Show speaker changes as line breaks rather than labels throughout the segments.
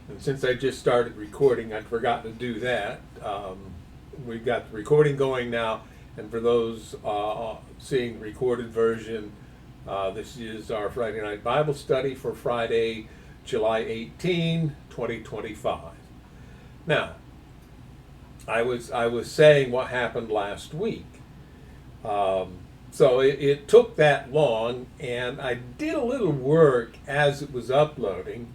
And since I just started recording, I'd forgotten to do that. We've got the recording going now, and for those seeing the recorded version, this is our Friday night Bible study for Friday, July 18, 2025. Now, I was saying what happened last week. So it took that long, and I did a little work as it was uploading,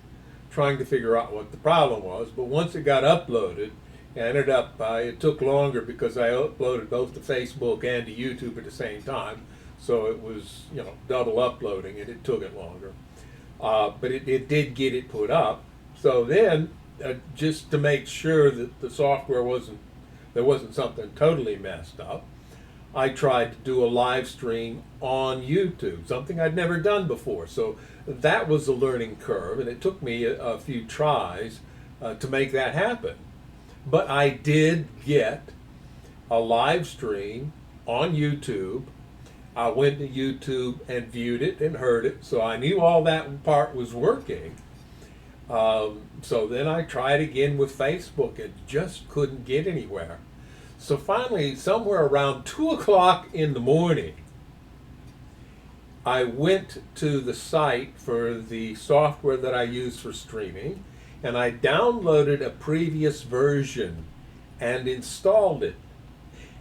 trying to figure out what the problem was. But once it got uploaded, I ended up, it took longer because I uploaded both to Facebook and to YouTube at the same time. So it was, double uploading, and it took it longer. But it did get it put up. So then, just to make sure that the software there wasn't something totally messed up, I tried to do a live stream on YouTube, something I'd never done before. So that was a learning curve, and it took me a few tries to make that happen. But I did get a live stream on YouTube. I went to YouTube and viewed it and heard it, so I knew all that part was working. So then I tried again with Facebook and just couldn't get anywhere. So finally, somewhere around 2 o'clock in the morning, I went to the site for the software that I use for streaming, and I downloaded a previous version and installed it.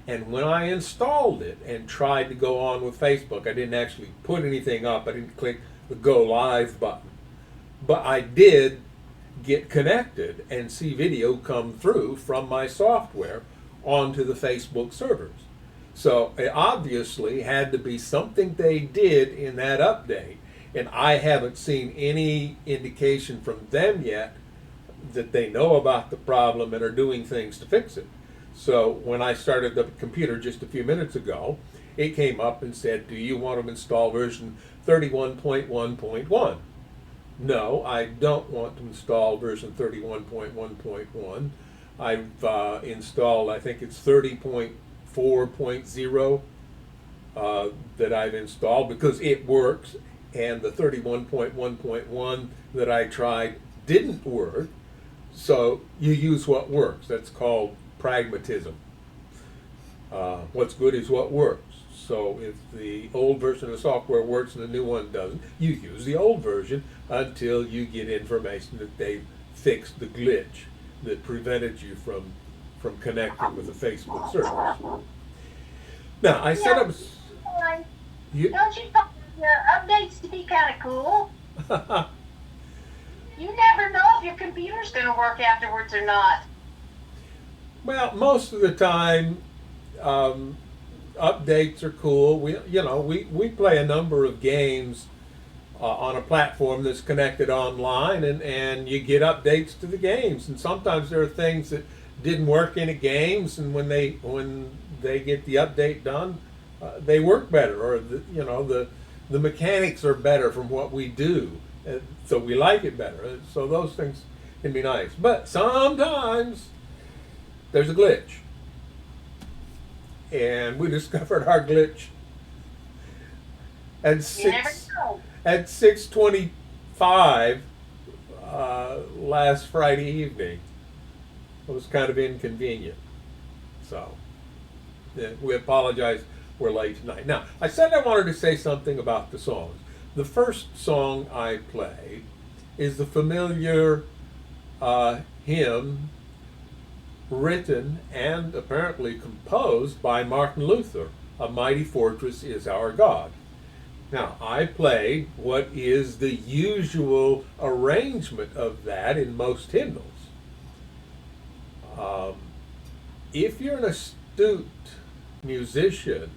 And when I installed it and tried to go on with Facebook, I didn't actually put anything up. I didn't click the Go Live button. But I did get connected and see video come through from my software onto the Facebook servers. So it obviously had to be something they did in that update, and I haven't seen any indication from them yet that they know about the problem and are doing things to fix it. So when I started the computer just a few minutes ago, it came up and said, do you want to install version 31.1.1? No, I don't want to install version 31.1.1. I've installed, I think it's 30.4.0 that I've installed because it works, and the 31.1.1 that I tried didn't work. So you use what works. That's called pragmatism. What's good is what works. So if the old version of the software works and the new one doesn't, you use the old version until you get information that they've fixed the glitch that prevented you from connecting with the Facebook servers. Now, I set up...
You, don't you find the updates to be kind of cool? You never know if your computer's going to work afterwards or not.
Well, most of the time, updates are cool. We play a number of games on a platform that's connected online, and you get updates to the games. And sometimes there are things that didn't work in the games, and when they get the update done, they work better, or the mechanics are better from what we do, so we like it better. So those things can be nice. But sometimes there's a glitch, and we discovered our glitch at 6:25 last Friday evening. It was kind of inconvenient, so we apologize. We're late tonight. Now, I said I wanted to say something about the songs. The first song I played is the familiar hymn written and apparently composed by Martin Luther, "A Mighty Fortress is Our God." Now, I played what is the usual arrangement of that in most hymnals. If you're an astute musician,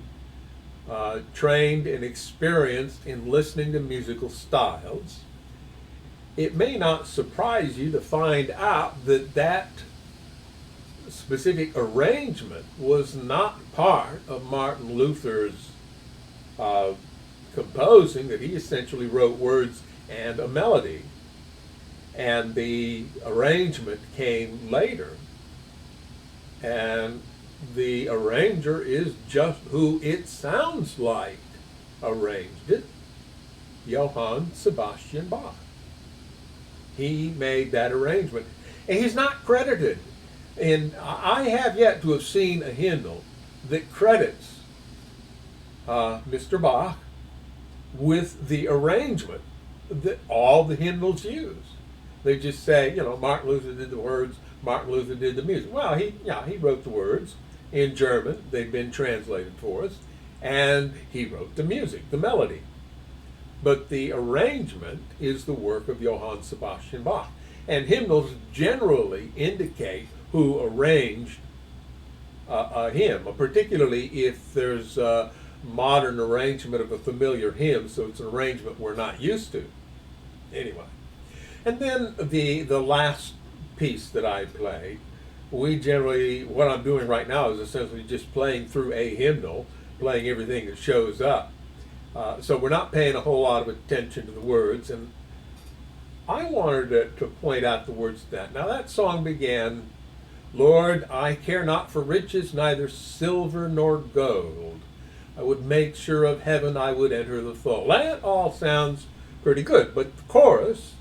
trained and experienced in listening to musical styles, it may not surprise you to find out that that specific arrangement was not part of Martin Luther's composing, that he essentially wrote words and a melody, and the arrangement came later, and the arranger is just who it sounds like arranged it, Johann Sebastian Bach. He made that arrangement. And he's not credited. And I have yet to have seen a hymnal that credits Mr. Bach with the arrangement that all the hymnals use. They just say, Martin Luther did the words, Martin Luther did the music. Well, he wrote the words in German. They've been translated for us. And he wrote the music, the melody. But the arrangement is the work of Johann Sebastian Bach. And hymnals generally indicate who arranged a hymn, particularly if there's a modern arrangement of a familiar hymn, so it's an arrangement we're not used to. Anyway. And then the last piece that I played, what I'm doing right now is essentially just playing through a hymnal, playing everything that shows up. So we're not paying a whole lot of attention to the words, and I wanted to point out the words to that. Now that song began, Lord, I care not for riches, neither silver nor gold. I would make sure of heaven, I would enter the fold. That all sounds pretty good, but the chorus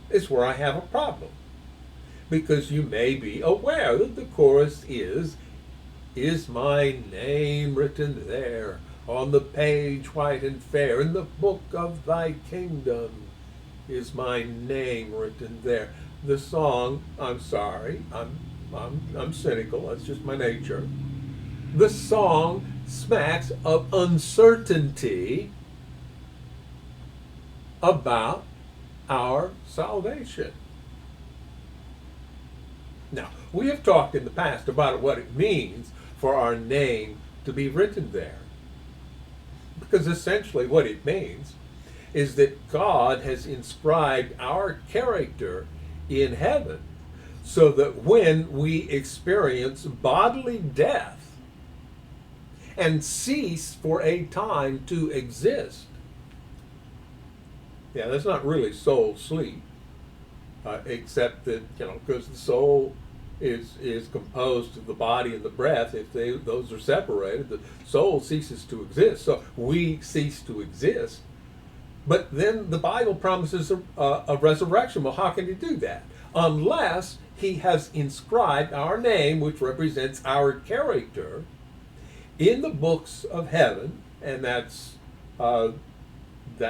is where I have a problem. Because you may be aware that the chorus is my name written there, on the page white and fair, in the book of thy kingdom is my name written there. The song, I'm sorry, I'm cynical, that's just my nature. The song smacks of uncertainty about our salvation. Now, we have talked in the past about what it means for our name to be written there. Because essentially what it means is that God has inscribed our character in heaven so that when we experience bodily death and cease for a time to exist, yeah, that's not really soul sleep, except that, because the soul is composed of the body and the breath. If those are separated, the soul ceases to exist. So we cease to exist. But then the Bible promises a resurrection. Well, how can he do that? Unless he has inscribed our name, which represents our character, in the books of heaven, and that's a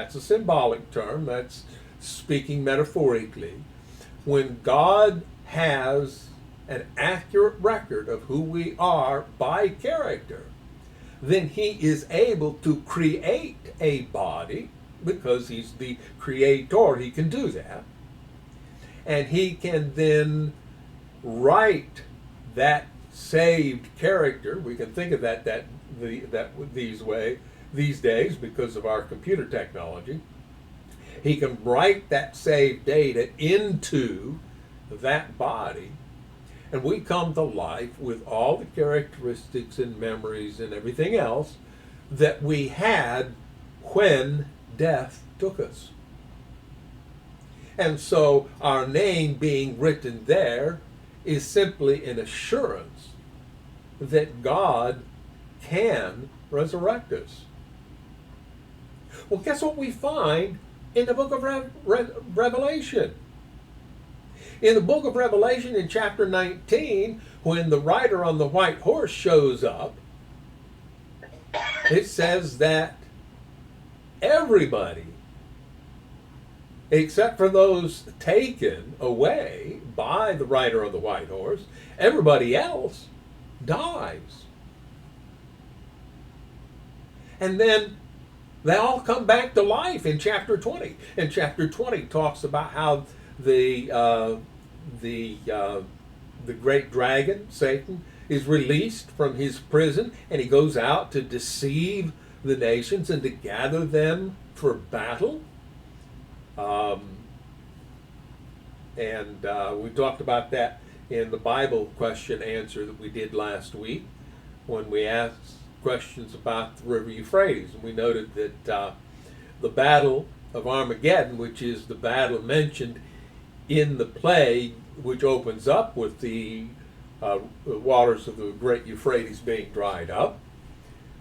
symbolic term. That's speaking metaphorically. When God has an accurate record of who we are by character, then he is able to create a body, because he's the creator. He can do that. And he can then write that saved character. We can think of that these days because of our computer technology. He can write that saved data into that body, and we come to life with all the characteristics and memories and everything else that we had when death took us. And so our name being written there is simply an assurance that God can resurrect us. Well, guess what we find in the book of Revelation? In the book of Revelation, in chapter 19, when the rider on the white horse shows up, it says that everybody, except for those taken away by the rider on the white horse, everybody else dies. And then they all come back to life in chapter 20. And chapter 20 talks about how the great dragon, Satan, is released from his prison, and he goes out to deceive the nations and to gather them for battle. We talked about that in the Bible question answer that we did last week when we asked questions about the river Euphrates. And we noted that the battle of Armageddon, which is the battle mentioned in the plague, which opens up with the waters of the great Euphrates being dried up,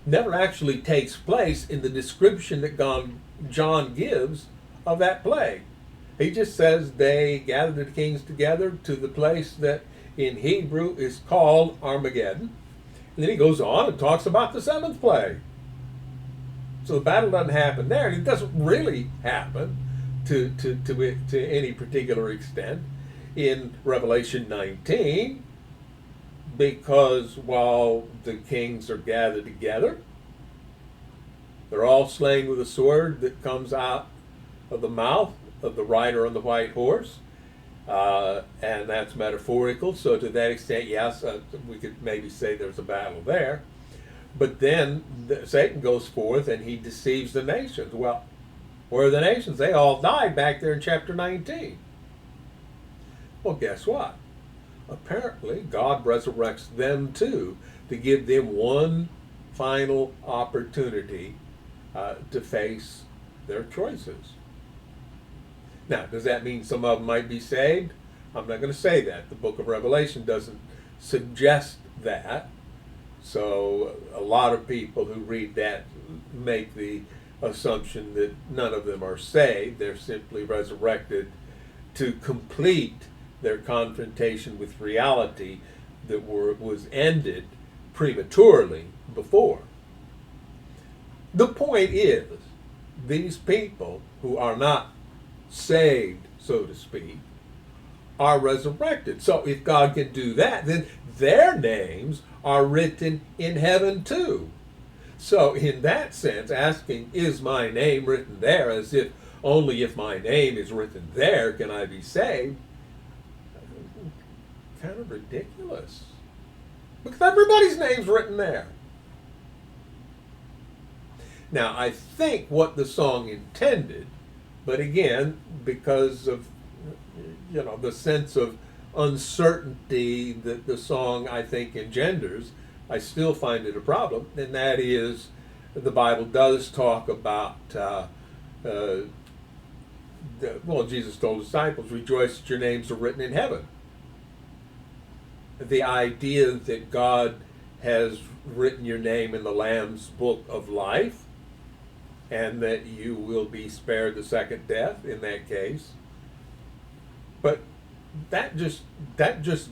never actually takes place in the description that John gives of that plague. He just says they gathered the kings together to the place that in Hebrew is called Armageddon. And then he goes on and talks about the seventh plague. So the battle doesn't happen there. And it doesn't really happen to any particular extent in Revelation 19, because while the kings are gathered together, they're all slain with a sword that comes out of the mouth of the rider on the white horse. And that's metaphorical. So to that extent, yes, we could maybe say there's a battle there. But then Satan goes forth and he deceives the nations. Well, where are the nations? They all died back there in chapter 19. Well, guess what? Apparently, God resurrects them too to give them one final opportunity to face their choices. Now, does that mean some of them might be saved? I'm not going to say that. The book of Revelation doesn't suggest that. So a lot of people who read that make the assumption that none of them are saved. They're simply resurrected to complete their confrontation with reality that was ended prematurely before. The point is, these people who are not saved, so to speak, are resurrected. So if God can do that, then their names are written in heaven too. So in that sense, asking, is my name written there, as if only if my name is written there can I be saved, kind of ridiculous. Because everybody's name's written there. Now, I think what the song intended, but again, because of the sense of uncertainty that the song, I think, engenders, I still find it a problem, and that is the Bible does talk about, Jesus told disciples, rejoice that your names are written in heaven. The idea that God has written your name in the Lamb's book of life, and that you will be spared the second death in that case. But that just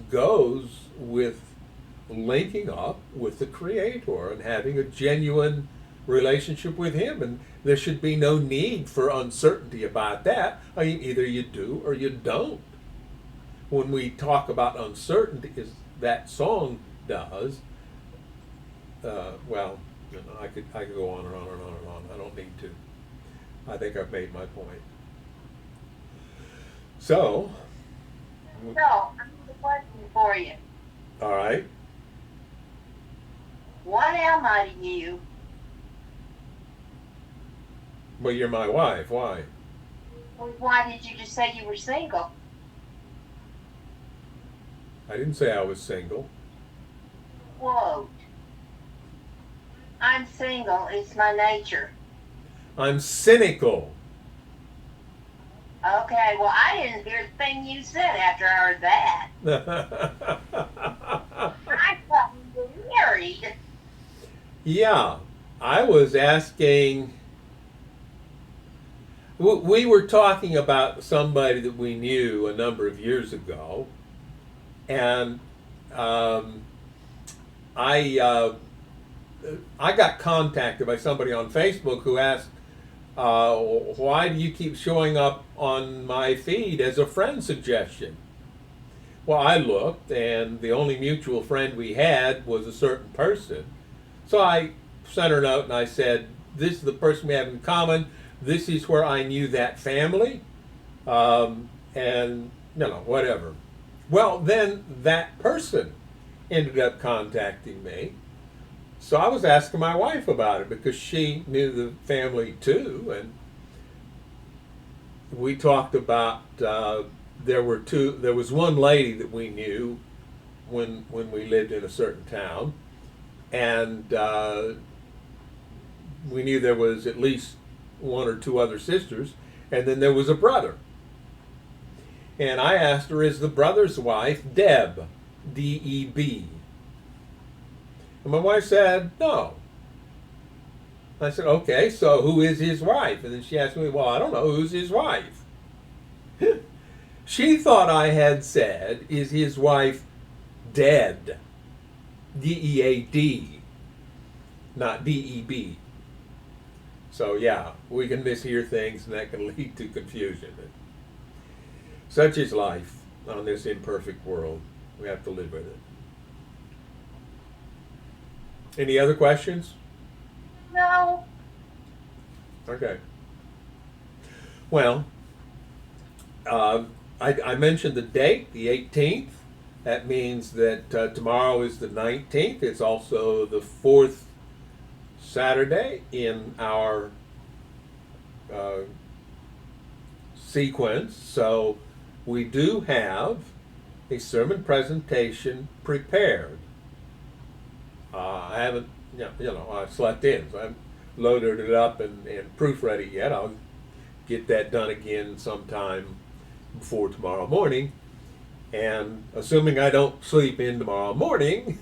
goes with linking up with the Creator and having a genuine relationship with Him, and there should be no need for uncertainty about that. I mean, either you do or you don't. When we talk about uncertainty, as that song does, I could go on and on and on and on. I don't need to. I think I've made my point. So
I have a question for you.
All right.
What am I to you?
Well, you're my wife. Why?
Well, why did you just say you were single?
I didn't say I was single.
Quote. I'm single. It's my nature.
I'm cynical.
Okay, well, I didn't hear the thing you said after I heard that. I thought you were married.
Yeah, I was asking. We were talking about somebody that we knew a number of years ago, and I got contacted by somebody on Facebook who asked, why do you keep showing up on my feed as a friend suggestion? Well, I looked, and the only mutual friend we had was a certain person. So I sent her a note and I said, this is the person we have in common. This is where I knew that family. And, whatever. Well, then that person ended up contacting me. So I was asking my wife about it because she knew the family too, and we talked about there was one lady that we knew when we lived in a certain town, and we knew there was at least one or two other sisters, and then there was a brother. And I asked her, is the brother's wife Deb, D-E-B? And my wife said, no. I said, okay, so who is his wife? And then she asked me, well, I don't know, who's his wife? She thought I had said, is his wife dead? D-E-A-D, not D-E-B. So yeah, we can mishear things and that can lead to confusion. Such is life on this imperfect world. We have to live with it. Any other questions?
No.
Okay. Well, I mentioned the date, the 18th. That means that tomorrow is the 19th. It's also the fourth Saturday in our sequence. So we do have a sermon presentation prepared. I haven't, I slept in, so I haven't loaded it up and proofread it yet. I'll get that done again sometime before tomorrow morning. And assuming I don't sleep in tomorrow morning,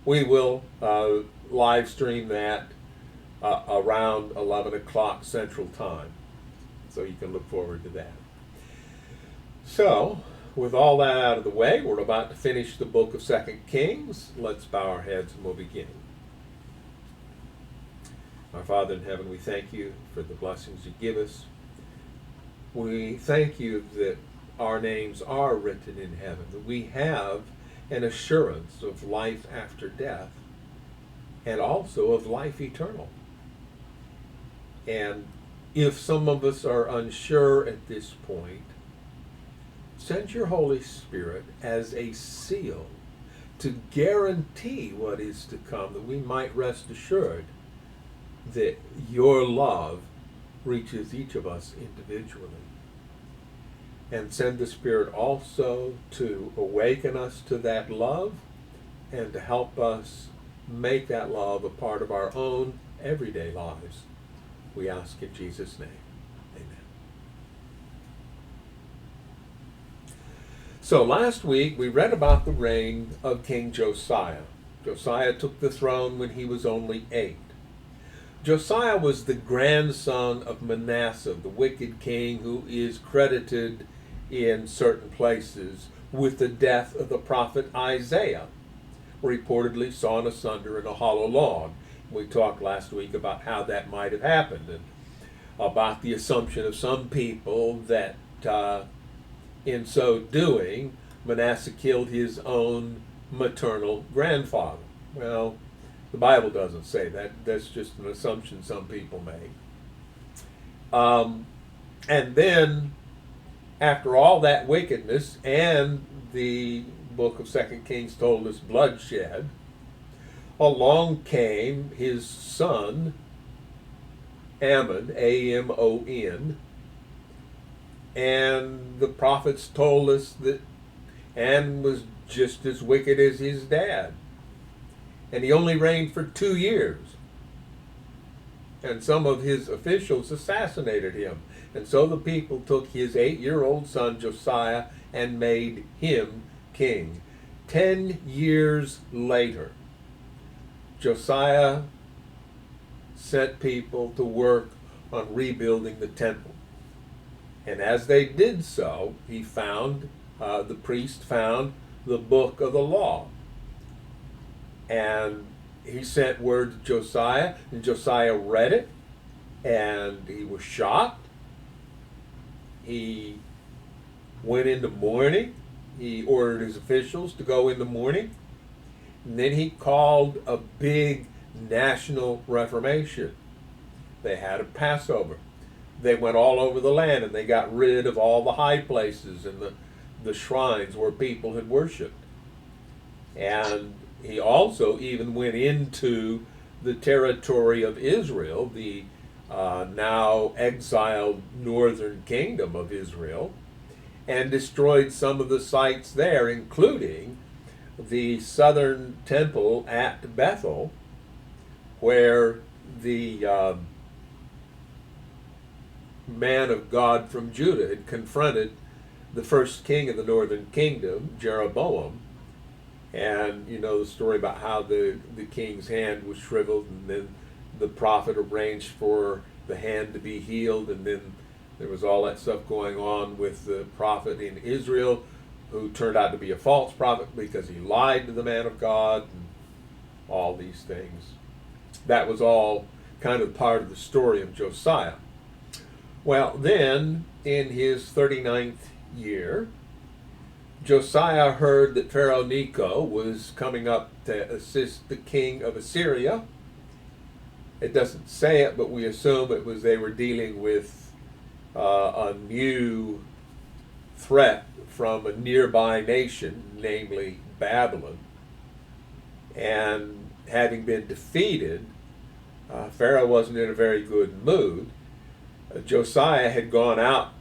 we will live stream that around 11 o'clock Central Time. So you can look forward to that. So, with all that out of the way, we're about to finish the book of 2 Kings. Let's bow our heads and we'll begin. Our Father in heaven, we thank you for the blessings you give us. We thank you that our names are written in heaven, that we have an assurance of life after death and also of life eternal. And if some of us are unsure at this point, send your Holy Spirit as a seal to guarantee what is to come, that we might rest assured that your love reaches each of us individually. And send the Spirit also to awaken us to that love and to help us make that love a part of our own everyday lives. We ask in Jesus' name. Amen. So last week we read about the reign of King Josiah. Josiah took the throne when he was only 8. Josiah was the grandson of Manasseh, the wicked king who is credited in certain places with the death of the prophet Isaiah, reportedly sawn asunder in a hollow log. We talked last week about how that might have happened and about the assumption of some people that in so doing, Manasseh killed his own maternal grandfather. Well, the Bible doesn't say that. That's just an assumption some people make. And then, after all that wickedness, and the book of 2 Kings told us bloodshed, along came his son, Ammon, A-M-O-N, and the prophets told us that Ammon was just as wicked as his dad. And he only reigned for 2 years. And some of his officials assassinated him. And so the people took his 8-year-old son Josiah and made him king. 10 years later, Josiah sent people to work on rebuilding the temple. And as they did so, the priest found the book of the law. And he sent word to Josiah, and Josiah read it, and he was shocked. He went into mourning. He ordered his officials to go into mourning. And then he called a big national reformation. They had a Passover. They went all over the land and they got rid of all the high places and the shrines where people had worshipped. And he also even went into the territory of Israel, the now exiled northern kingdom of Israel, and destroyed some of the sites there, including the southern temple at Bethel, where the man of God from Judah had confronted the first king of the northern kingdom, Jeroboam. And you know the story about how the king's hand was shriveled, and then the prophet arranged for the hand to be healed, and then There was all that stuff going on with the prophet in Israel who turned out to be a false prophet because he lied to the man of God and all these things. That was all kind of part of the story of Josiah. Well, then, in his 39th year, Josiah heard that Pharaoh Necho was coming up to assist the king of Assyria. It doesn't say it, but we assume it was they were dealing with a new threat from a nearby nation, namely Babylon. And having been defeated, Pharaoh wasn't in a very good mood. Josiah had gone out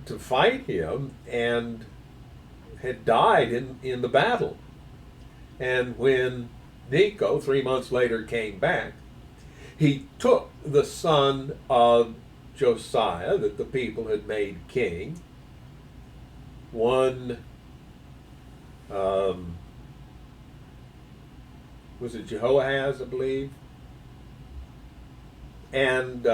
to fight him and had died in the battle. And when Necho, 3 months later, came back, he took the son of Josiah that the people had made king, one, was it Jehoahaz, I believe, and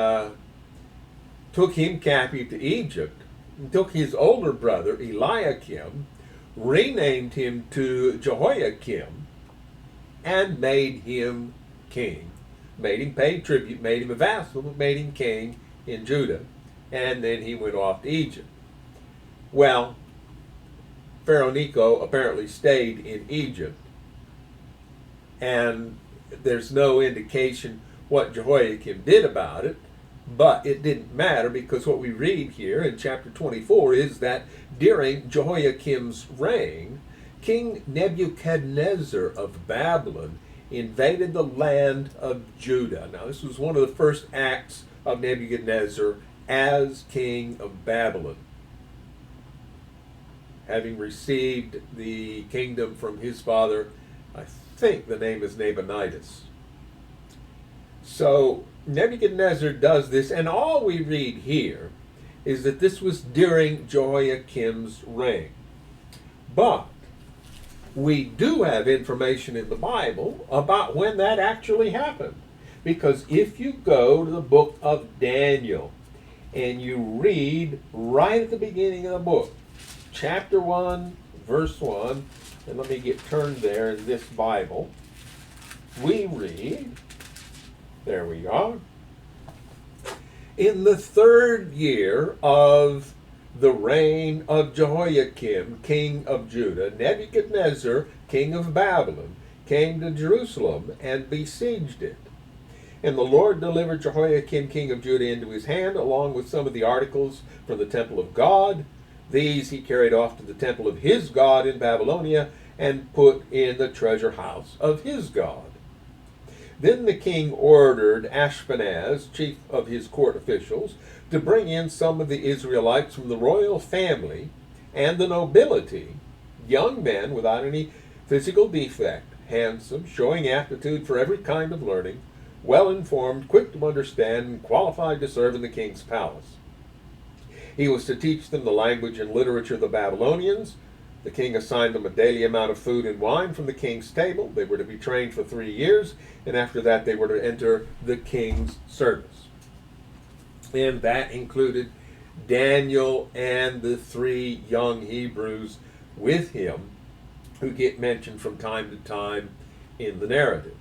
took him captive to Egypt, and took his older brother Eliakim, renamed him to Jehoiakim, and made him king. Made him pay tribute, made him a vassal, but made him king in Judah. And then he went off to Egypt. Well, Pharaoh Necho apparently stayed in Egypt. And there's no indication what Jehoiakim did about it, but it didn't matter, because what we read here in chapter 24 is that during Jehoiakim's reign, King Nebuchadnezzar of Babylon invaded the land of Judah. Now, this was one of the first acts of Nebuchadnezzar as king of Babylon, having received the kingdom from his father. I think the name is Nabonidus. So Nebuchadnezzar does this, and all we read here is that this was during Jehoiakim's reign. But we do have information in the Bible about when that actually happened. Because if you go to the book of Daniel and you read right at the beginning of the book, chapter 1, verse 1, and let me get turned there in this Bible, we read, there we are, in the 3rd year of the reign of Jehoiakim, king of Judah, Nebuchadnezzar, king of Babylon, came to Jerusalem and besieged it. And the Lord delivered Jehoiakim, king of Judah, into his hand, along with some of the articles from the temple of God. These he carried off to the temple of his God in Babylonia and put in the treasure house of his God. Then the king ordered Ashpenaz, chief of his court officials, to bring in some of the Israelites from the royal family and the nobility, young men without any physical defect, handsome, showing aptitude for every kind of learning, well-informed, quick to understand, and qualified to serve in the king's palace. He was to teach them the language and literature of the Babylonians. The king assigned them a daily amount of food and wine from the king's table. They were to be trained for 3 years, and after that they were to enter the king's service. And that included Daniel and the 3 young Hebrews with him, who get mentioned from time to time in the narrative.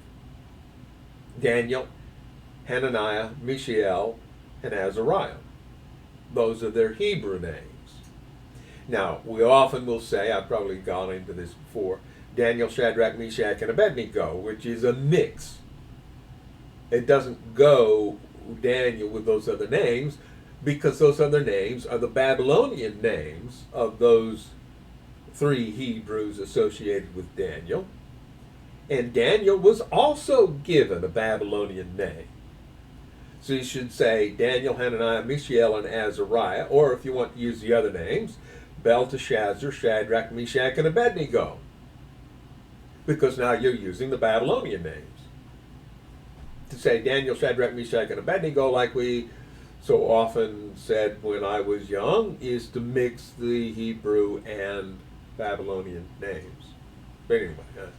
Daniel, Hananiah, Mishael, and Azariah. Those are their Hebrew names. Now, we often will say, I've probably gone into this before, Daniel, Shadrach, Meshach, and Abednego, which is a mix. It doesn't go Daniel with those other names, because those other names are the Babylonian names of those 3 Hebrews associated with Daniel. And Daniel was also given a Babylonian name. So you should say Daniel, Hananiah, Mishael, and Azariah, or if you want to use the other names, Belteshazzar, Shadrach, Meshach, and Abednego. Because now you're using the Babylonian names. To say Daniel, Shadrach, Meshach, and Abednego, like we so often said when I was young, is to mix the Hebrew and Babylonian names. But anyway, that's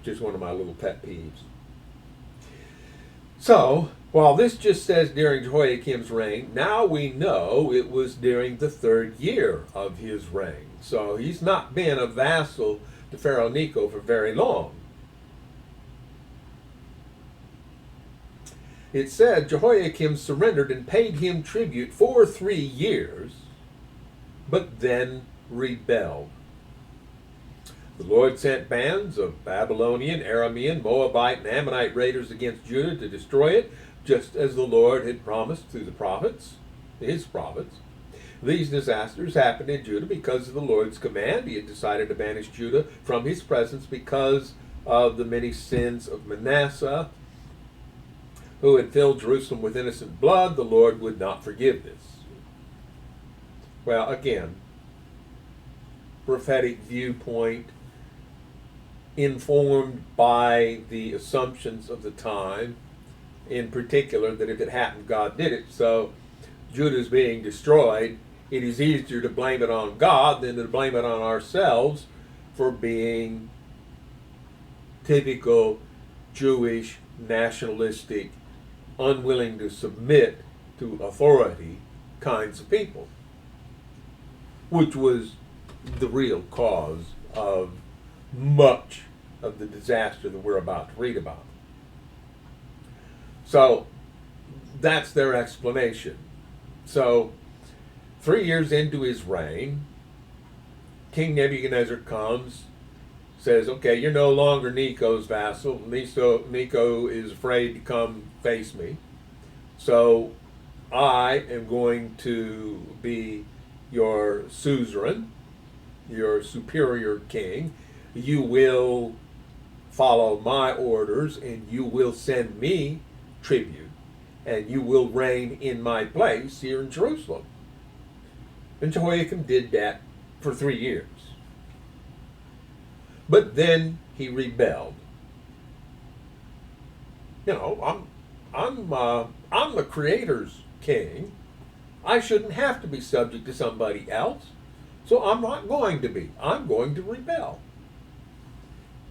just one of my little pet peeves. So, While this just says during Jehoiakim's reign, now we know it was during the 3rd year of his reign. So he's not been a vassal to Pharaoh Necho for very long. It said Jehoiakim surrendered and paid him tribute for 3 years, but then rebelled. The Lord sent bands of Babylonian, Aramean, Moabite, and Ammonite raiders against Judah to destroy it, just as the Lord had promised through the prophets, his prophets. These disasters happened in Judah because of the Lord's command. He had decided to banish Judah from his presence because of the many sins of Manasseh, who had filled Jerusalem with innocent blood. The Lord would not forgive this. Well, again, prophetic viewpoint informed by the assumptions of the time, in particular that if it happened, God did it. So Judah's being destroyed. It is easier to blame it on God than to blame it on ourselves for being typical Jewish, nationalistic, unwilling to submit to authority kinds of people, which was the real cause of much of the disaster that we're about to read about. So that's their explanation. So 3 years into his reign, King Nebuchadnezzar comes, says, okay, you're no longer Necho's vassal. Necho is afraid to come face me. So I am going to be your suzerain, your superior king. You will follow my orders and you will send me tribute and you will reign in my place here in Jerusalem. And Jehoiakim did that for 3 years. But then he rebelled. You know, I'm the Creator's king. I shouldn't have to be subject to somebody else. So I'm not going to be. I'm going to rebel.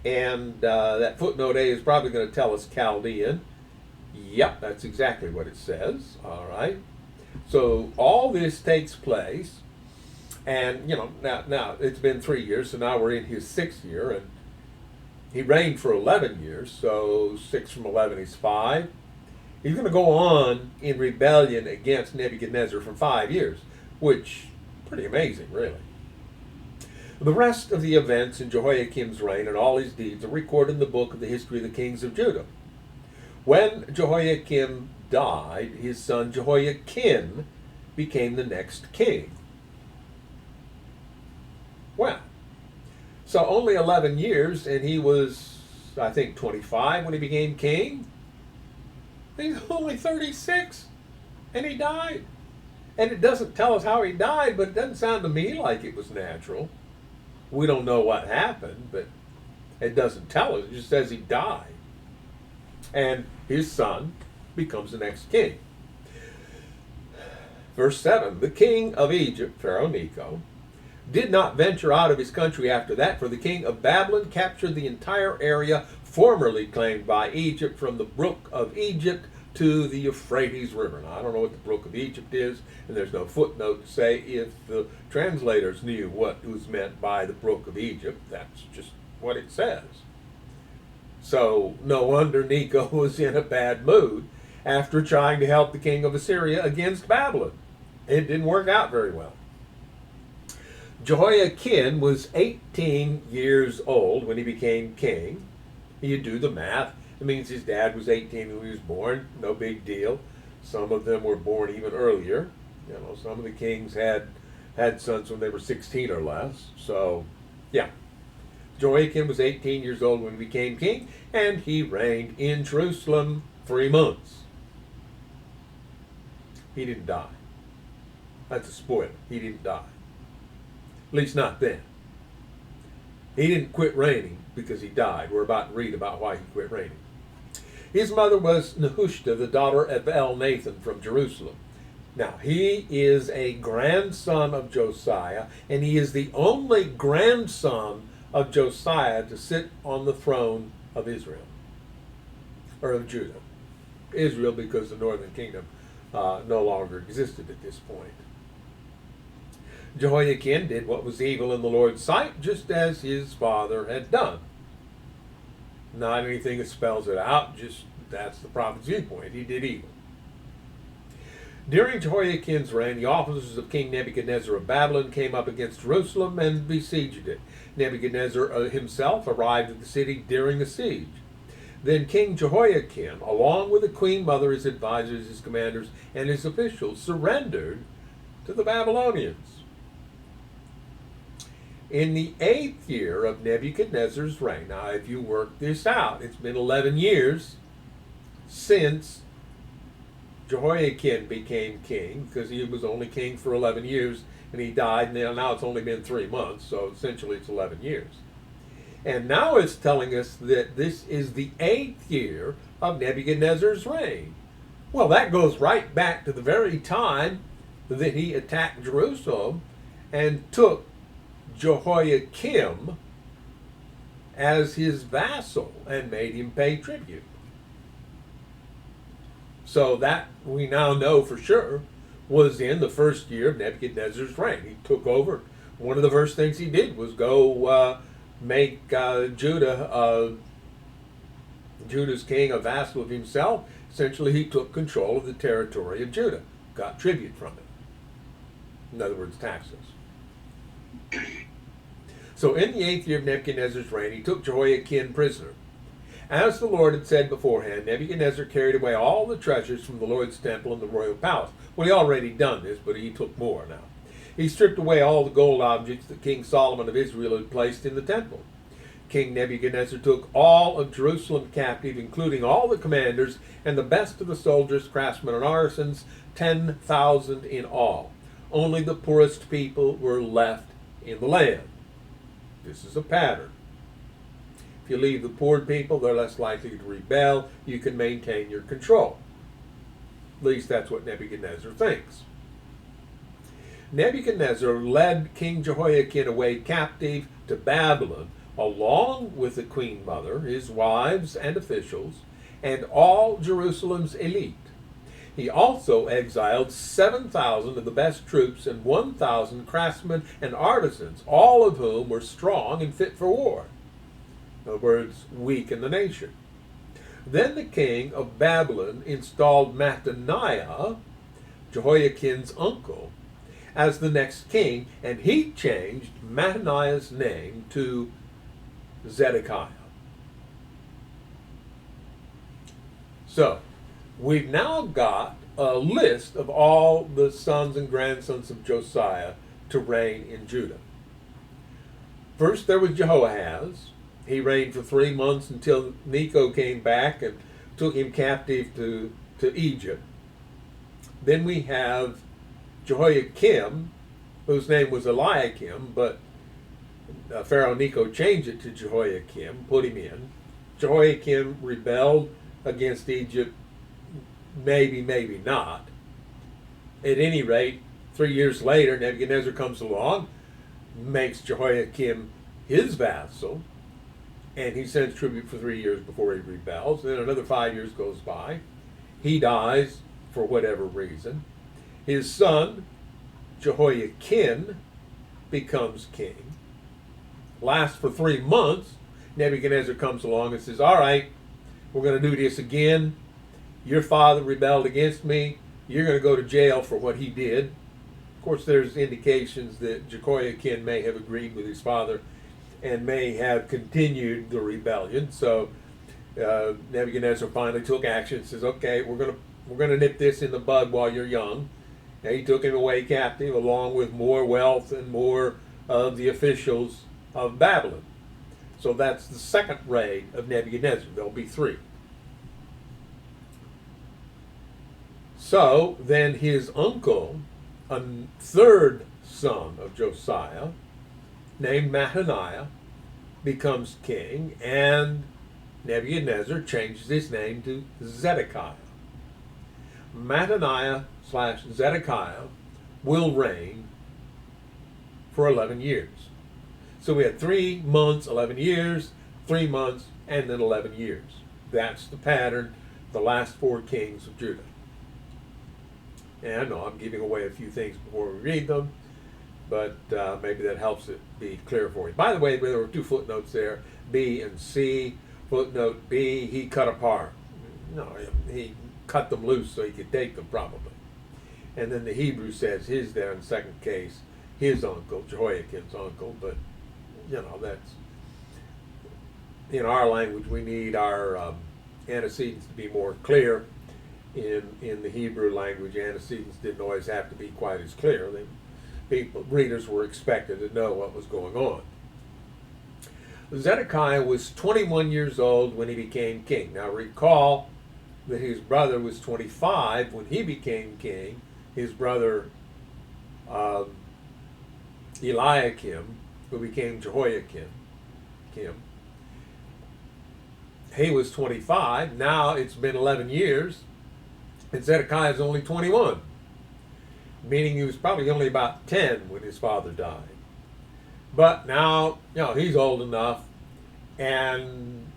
And that footnote A is probably going to tell us Chaldean. Yep, that's exactly what it says. All right. So all this takes place. And, you know, now it's been 3 years, so now we're in his 6th year. And he reigned for 11 years, so 6 from 11 is 5. He's going to go on in rebellion against Nebuchadnezzar for 5 years, which pretty amazing, really. The rest of the events in Jehoiakim's reign and all his deeds are recorded in the book of the history of the kings of Judah. When Jehoiakim died, his son Jehoiakim became the next king. Well, so only 11 years, and he was, I think, 25 when he became king. He's only 36, and he died. And it doesn't tell us how he died, but it doesn't sound to me like it was natural. We don't know what happened, but it doesn't tell us. It just says he died. And his son becomes the next king. Verse 7, the king of Egypt, Pharaoh Necho, did not venture out of his country after that, for the king of Babylon captured the entire area formerly claimed by Egypt from the brook of Egypt to the Euphrates River. Now, I don't know what the brook of Egypt is, and there's no footnote to say if the translators knew what was meant by the brook of Egypt. That's just what it says. So no wonder Necho was in a bad mood after trying to help the king of Assyria against Babylon. It didn't work out very well. Jehoiakim was 18 years old when he became king. You do the math. It means his dad was 18 when he was born. No big deal. Some of them were born even earlier. You know, some of the kings had sons when they were 16 or less. So, yeah. Jehoiakim was 18 years old when he became king, and he reigned in Jerusalem 3 months. He didn't die. That's a spoiler. He didn't die. At least not then. He didn't quit reigning because he died. We're about to read about why he quit reigning. His mother was Nehushta, the daughter of Elnathan from Jerusalem. Now, he is a grandson of Josiah, and he is the only grandson of Josiah to sit on the throne of Israel, or of Judah. Israel because the northern kingdom no longer existed at this point. Jehoiakim did what was evil in the Lord's sight, just as his father had done. Not anything that spells it out, just that's the prophet's viewpoint. He did evil. During Jehoiakim's reign, the officers of King Nebuchadnezzar of Babylon came up against Jerusalem and besieged it. Nebuchadnezzar himself arrived at the city during the siege. Then King Jehoiakim, along with the queen mother, his advisors, his commanders, and his officials, surrendered to the Babylonians. In the 8th year of Nebuchadnezzar's reign, now if you work this out, it's been 11 years since Jehoiakim became king, because he was only king for 11 years, and he died, and now it's only been 3 months, so essentially it's 11 years. And now it's telling us that this is the 8th year of Nebuchadnezzar's reign. Well, that goes right back to the very time that he attacked Jerusalem and took Jehoiakim as his vassal and made him pay tribute. So that we now know for sure was in the 1st year of Nebuchadnezzar's reign. He took over. One of the first things he did was go make Judah's king a vassal of himself. Essentially, he took control of the territory of Judah, got tribute from it. In other words, taxes. So in the 8th year of Nebuchadnezzar's reign, he took Jehoiakim prisoner. As the Lord had said beforehand, Nebuchadnezzar carried away all the treasures from the Lord's temple and the royal palace. Well, he already done this, but he took more now. He stripped away all the gold objects that King Solomon of Israel had placed in the temple. King Nebuchadnezzar took all of Jerusalem captive, including all the commanders and the best of the soldiers, craftsmen, and artisans, 10,000 in all. Only the poorest people were left in the land. This is a pattern. If you leave the poor people, they're less likely to rebel. You can maintain your control. At least that's what Nebuchadnezzar thinks. Nebuchadnezzar led King Jehoiakim away captive to Babylon, along with the queen mother, his wives and officials, and all Jerusalem's elite. He also exiled 7,000 of the best troops and 1,000 craftsmen and artisans, all of whom were strong and fit for war. In other words, weaken the nation. Then the king of Babylon installed Mattaniah, Jehoiakim's uncle, as the next king, and he changed Mattaniah's name to Zedekiah. So, we've now got a list of all the sons and grandsons of Josiah to reign in Judah. First, there was Jehoahaz. He reigned for 3 months until Necho came back and took him captive to Egypt. Then we have Jehoiakim, whose name was Eliakim, but Pharaoh Necho changed it to Jehoiakim, put him in. Jehoiakim rebelled against Egypt, maybe not. At any rate, 3 years later, Nebuchadnezzar comes along, makes Jehoiakim his vassal, and he sends tribute for 3 years before he rebels. Then another 5 years goes by. He dies for whatever reason. His son, Jehoiakim, becomes king. Lasts for 3 months. Nebuchadnezzar comes along and says, all right, we're going to do this again. Your father rebelled against me. You're going to go to jail for what he did. Of course, there's indications that Jehoiakim may have agreed with his father and may have continued the rebellion. So Nebuchadnezzar finally took action and says, okay, we're going to nip this in the bud while you're young. And he took him away captive along with more wealth and more of the officials of Babylon. So that's the second reign of Nebuchadnezzar. There'll be 3. So then his uncle, a third son of Josiah, named Mattaniah, becomes king, and Nebuchadnezzar changes his name to Zedekiah. Mattaniah / Zedekiah will reign for 11 years. So we had 3 months, 11 years, 3 months, and then 11 years. That's the pattern the last 4 kings of Judah. And I know I'm giving away a few things before we read them, but maybe that helps it be clear for you. By the way, there were 2 footnotes there, B and C. Footnote B, he cut apart. No, he cut them loose so he could take them probably. And then the Hebrew says his there in the second case, his uncle, Jehoiakim's uncle, but that's, in our language we need our antecedents to be more clear. In the Hebrew language, antecedents didn't always have to be quite as clear. Readers were expected to know what was going on. Zedekiah was 21 years old when he became king. Now recall that his brother was 25 when he became king. His brother Eliakim, who became Jehoiakim, he was 25. Now it's been 11 years, and Zedekiah is only 21, meaning he was probably only about 10 when his father died. But now, he's old enough, and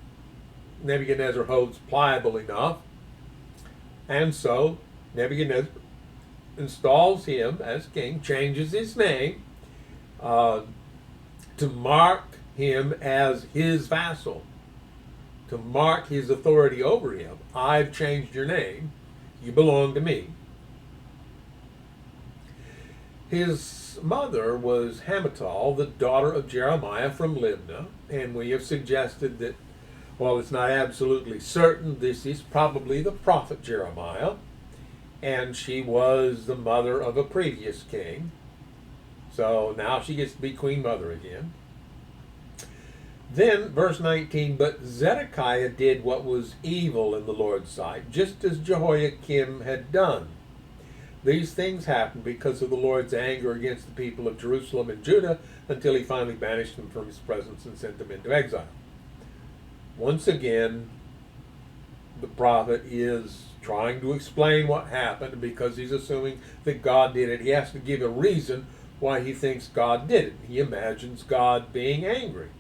Nebuchadnezzar holds pliable enough, and so Nebuchadnezzar installs him as king, changes his name to mark him as his vassal, to mark his authority over him. I've changed your name. You belong to me. His mother was Hamutal, the daughter of Jeremiah from Libnah, and we have suggested that while it's not absolutely certain, this is probably the prophet Jeremiah, and she was the mother of a previous king. So now she gets to be queen mother again. Then, verse 19, but Zedekiah did what was evil in the Lord's sight, just as Jehoiakim had done. These things happened because of the Lord's anger against the people of Jerusalem and Judah, until he finally banished them from his presence and sent them into exile. Once again, the prophet is trying to explain what happened, because he's assuming that God did it. He has to give a reason why he thinks God did it. He imagines God being angry.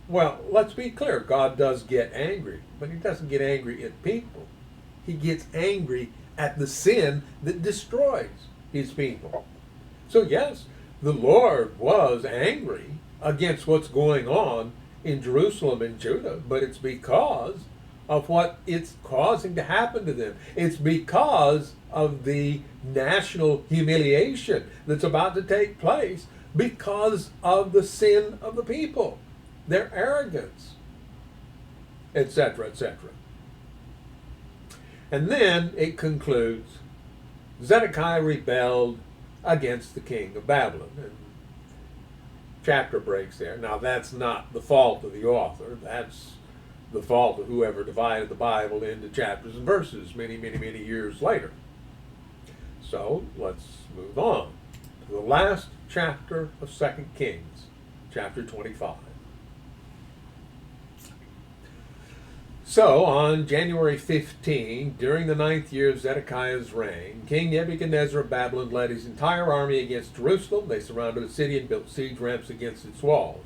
Well, let's be clear. God does get angry, but he doesn't get angry at people. He gets angry at the sin that destroys his people. So yes, the Lord was angry against what's going on in Jerusalem and Judah, but it's because of what it's causing to happen to them. It's because of the national humiliation that's about to take place because of the sin of the people, their arrogance, etc., etc. And then it concludes, Zedekiah rebelled against the king of Babylon. And chapter breaks there. Now that's not the fault of the author. That's the fault of whoever divided the Bible into chapters and verses many, many, many years later. So let's move on to the last chapter of 2 Kings, chapter 25. So, on January 15, during the 9th year of Zedekiah's reign, King Nebuchadnezzar of Babylon led his entire army against Jerusalem. They surrounded the city and built siege ramps against its walls.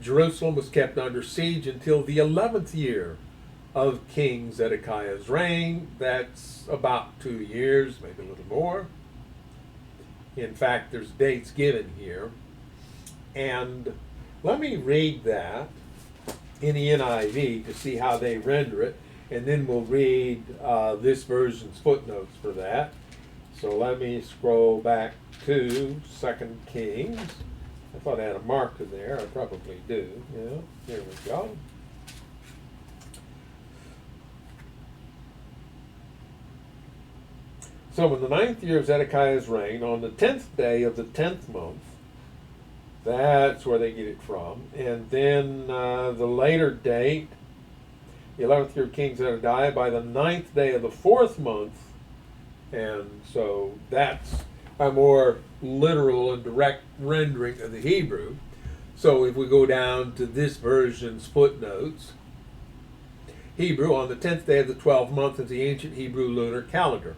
Jerusalem was kept under siege until the 11th year of King Zedekiah's reign. That's about 2 years, maybe a little more. In fact, there's dates given here. And let me read that in the NIV to see how they render it, and then we'll read this version's footnotes for that. So let me scroll back to 2 Kings. I thought I had a marker there. I probably do. Yeah, there we go. So in the 9th year of Zedekiah's reign, on the 10th day of the 10th month, that's where they get it from. And then the later date, the 11th year of King Zedekiah, by the 9th day of the 4th month. And so that's a more literal and direct rendering of the Hebrew. So if we go down to this version's footnotes, Hebrew, on the 10th day of the 12th month is the ancient Hebrew lunar calendar.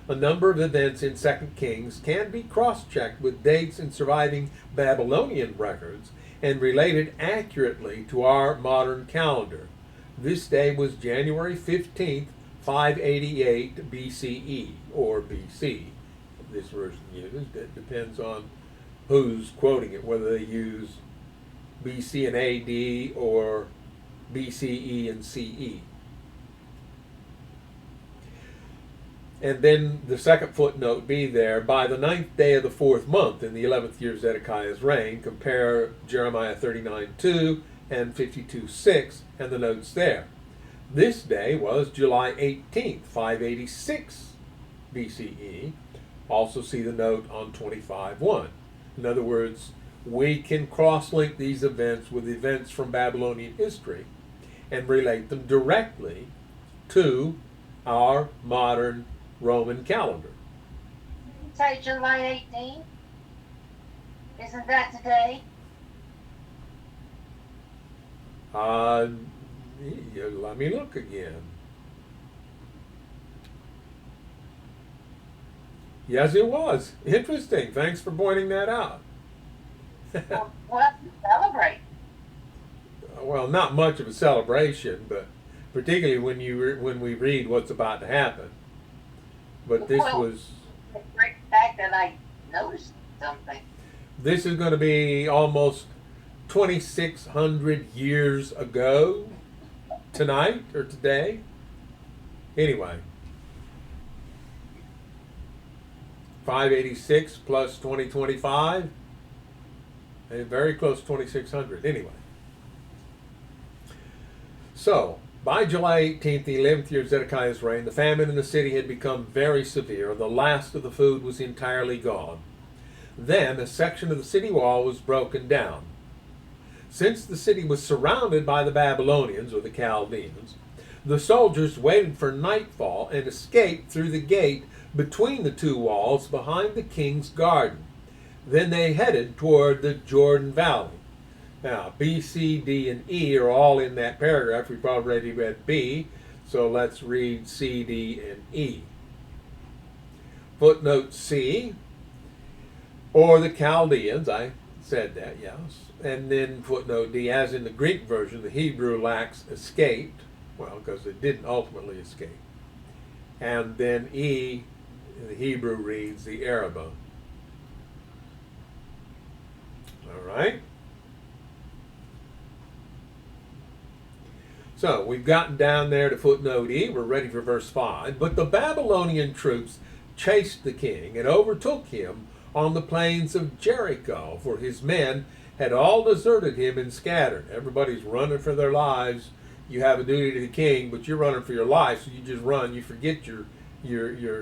A number of events in 2 Kings can be cross-checked with dates in surviving Babylonian records and related accurately to our modern calendar. This day was January 15th, 588 BCE, or BC. This version uses. It depends on who's quoting it, whether they use BC and AD or BCE and CE. And then the second footnote B there, by the 9th day of the 4th month in the 11th year of Zedekiah's reign, compare Jeremiah 39:2 and 52:6 and the notes there. This day was July 18th, 586 BCE. Also see the note on 25:1. In other words, we can cross-link these events with events from Babylonian history and relate them directly to our modern Roman calendar.
You say July 18th? Isn't that today?
Let me look again. Yes, it was. Interesting. Thanks for pointing that out.
Well, we'll have to celebrate.
Well, not much of a celebration, but particularly when we read what's about to happen. But this was.
The great fact that I noticed something.
This is going to be almost 2,600 years ago tonight or today. Anyway, 586 plus 2025, and very close to 2,600. Anyway, so by July 18th, the 11th year of Zedekiah's reign, the famine in the city had become very severe. The last of the food was entirely gone. Then a section of the city wall was broken down. Since the city was surrounded by the Babylonians, or the Chaldeans, the soldiers waited for nightfall and escaped through the gate between the two walls behind the king's garden. Then they headed toward the Jordan Valley. Now, B, C, D, and E are all in that paragraph. We've already read B, so let's read C, D, and E. Footnote C, or the Chaldeans, I said that, yes. And then footnote D, as in the Greek version, the Hebrew lacks escaped, well, because it didn't ultimately escape. And then E, the Hebrew reads the Araba. All right? So we've gotten down there to footnote E. We're ready for verse 5. But the Babylonian troops chased the king and overtook him on the plains of Jericho, for his men had all deserted him and scattered. Everybody's running for their lives. You have a duty to the king, but you're running for your life, so you just run. You forget your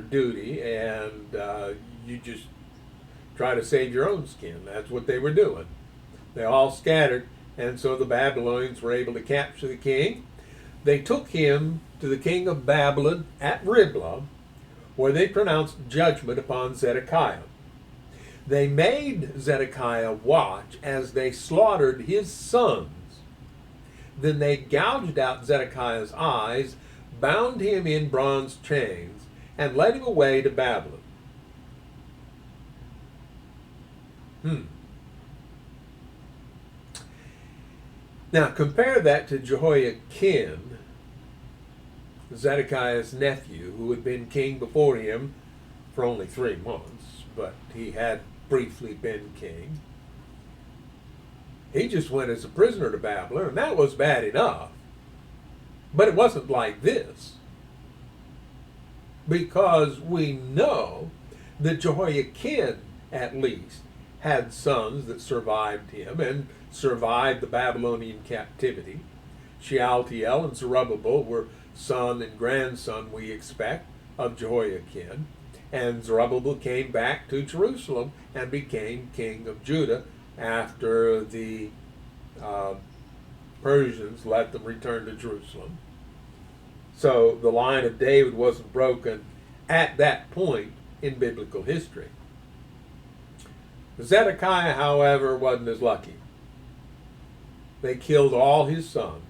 duty, and you just try to save your own skin. That's what they were doing. They all scattered, and so the Babylonians were able to capture the king. They took him to the king of Babylon at Riblah, where they pronounced judgment upon Zedekiah. They made Zedekiah watch as they slaughtered his sons. Then they gouged out Zedekiah's eyes, bound him in bronze chains, and led him away to Babylon. Now compare that to Jehoiakim, Zedekiah's nephew, who had been king before him for only 3 months, but he had briefly been king. He just went as a prisoner to Babylon, and that was bad enough. But it wasn't like this, because we know that Jehoiakim, at least, had sons that survived him and survived the Babylonian captivity. Shealtiel and Zerubbabel were son and grandson, we expect, of Jehoiakim. And Zerubbabel came back to Jerusalem and became king of Judah after the Persians let them return to Jerusalem. So the line of David wasn't broken at that point in biblical history. Zedekiah, however, wasn't as lucky. They killed all his sons,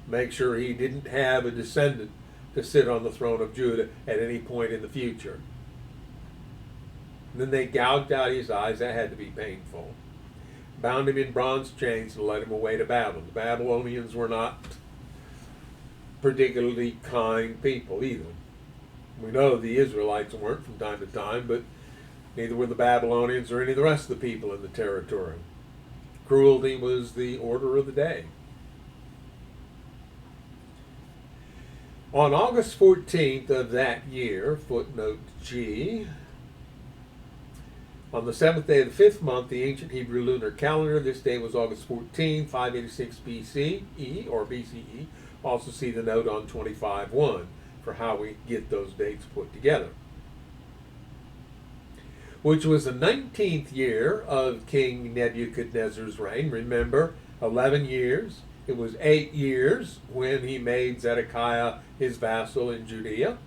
make sure he didn't have a descendant to sit on the throne of Judah at any point in the future. And then they gouged out his eyes. That had to be painful. Bound him in bronze chains and led him away to Babylon. The Babylonians were not particularly kind people either. We know the Israelites weren't from time to time, but neither were the Babylonians or any of the rest of the people in the territory. Cruelty was the order of the day. On August 14th of that year, footnote G, on the 7th day of the 5th month, the ancient Hebrew lunar calendar, this day was August 14, 586 BCE, or BCE. Also see the note on 25:1 for how we get those dates put together. Which was the 19th year of King Nebuchadnezzar's reign. Remember, 11 years. It was 8 years when he made Zedekiah his vassal in Judea.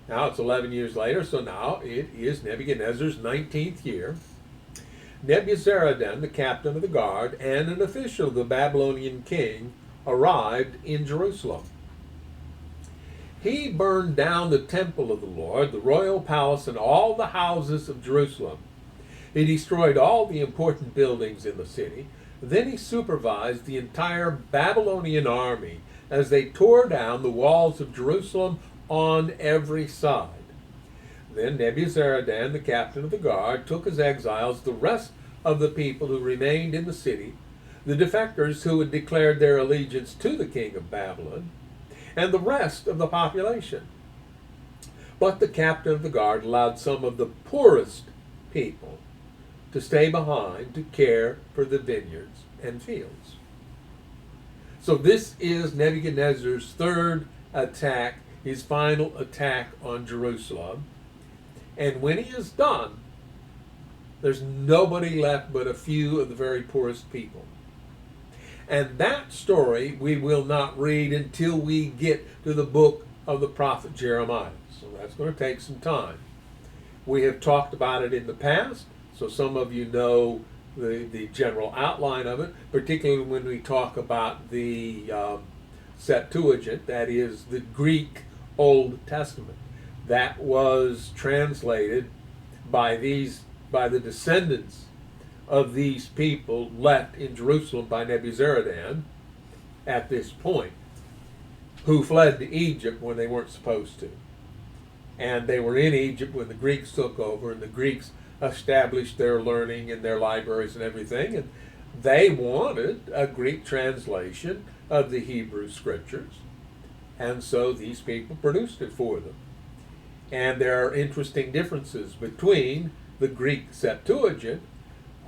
Now it's 11 years later, so now it is Nebuchadnezzar's 19th year. Nebuzaradan, the captain of the guard, and an official of the Babylonian king arrived in Jerusalem. He burned down the temple of the Lord, the royal palace, and all the houses of Jerusalem. He destroyed all the important buildings in the city. Then he supervised the entire Babylonian army as they tore down the walls of Jerusalem on every side. Then Nebuzaradan, the captain of the guard, took as exiles the rest of the people who remained in the city, the defectors who had declared their allegiance to the king of Babylon, and the rest of the population. But the captain of the guard allowed some of the poorest people to stay behind to care for the vineyards and fields. So this is Nebuchadnezzar's third attack, his final attack on Jerusalem. And when he is done, there's nobody left but a few of the very poorest people. And that story we will not read until we get to the book of the prophet Jeremiah. So that's going to take some time. We have talked about it in the past, so some of you know the general outline of it, particularly when we talk about the Septuagint, that is the Greek Old Testament. That was translated by the descendants of these people left in Jerusalem by Nebuzaradan at this point, who fled to Egypt when they weren't supposed to. And they were in Egypt when the Greeks took over, and the Greeks established their learning and their libraries and everything, and they wanted a Greek translation of the Hebrew scriptures, and so these people produced it for them. And there are interesting differences between the Greek Septuagint,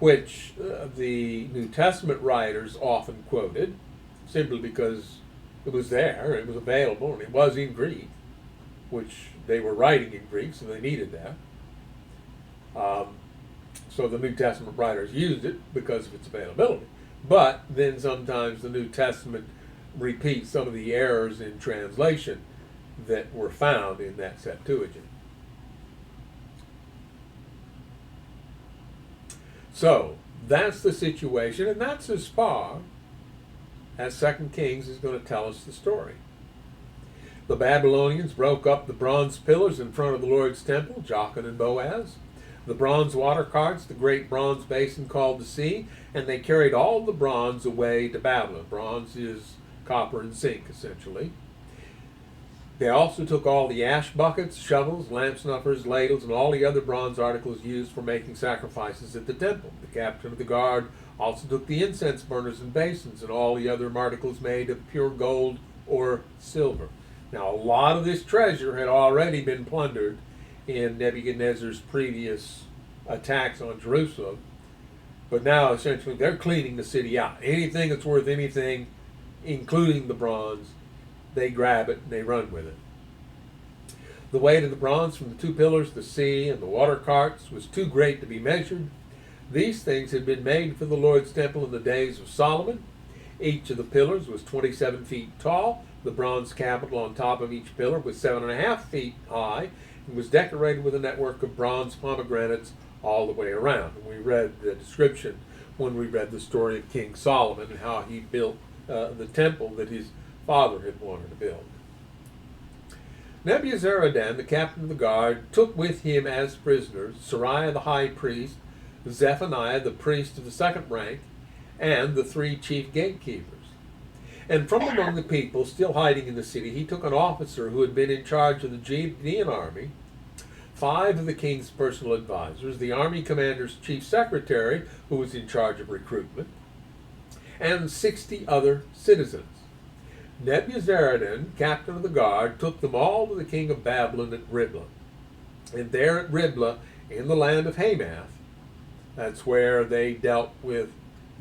which the New Testament writers often quoted, simply because it was there, it was available, and it was in Greek, which they were writing in Greek, so they needed that. So the New Testament writers used it because of its availability. But then sometimes the New Testament repeats some of the errors in translation that were found in that Septuagint. So that's the situation, and that's as far as 2 Kings is going to tell us the story. The Babylonians broke up the bronze pillars in front of the Lord's temple, Jachin and Boaz, the bronze water carts, the great bronze basin called the sea, and they carried all the bronze away to Babylon. Bronze is copper and zinc, essentially. They also took all the ash buckets, shovels, lamp snuffers, ladles, and all the other bronze articles used for making sacrifices at the temple. The captain of the guard also took the incense burners and basins and all the other articles made of pure gold or silver. Now, a lot of this treasure had already been plundered in Nebuchadnezzar's previous attacks on Jerusalem, but now essentially they're cleaning the city out. Anything that's worth anything, including the bronze, they grab it and they run with it. The weight of the bronze from the two pillars, the sea, and the water carts was too great to be measured. These things had been made for the Lord's temple in the days of Solomon. Each of the pillars was 27 feet tall. The bronze capital on top of each pillar was 7.5 feet high and was decorated with a network of bronze pomegranates all the way around. And we read the description when we read the story of King Solomon and how he built the temple that his father had wanted to build. Nebuzaradan, the captain of the guard, took with him as prisoners Sariah the high priest, Zephaniah the priest of the second rank, and the 3 chief gatekeepers. And from among the people still hiding in the city, he took an officer who had been in charge of the Judean army, 5 of the king's personal advisors, the army commander's chief secretary, who was in charge of recruitment, and 60 other citizens. Nebuzaradan, captain of the guard, took them all to the king of Babylon at Riblah. And there at Riblah, in the land of Hamath, that's where they dealt with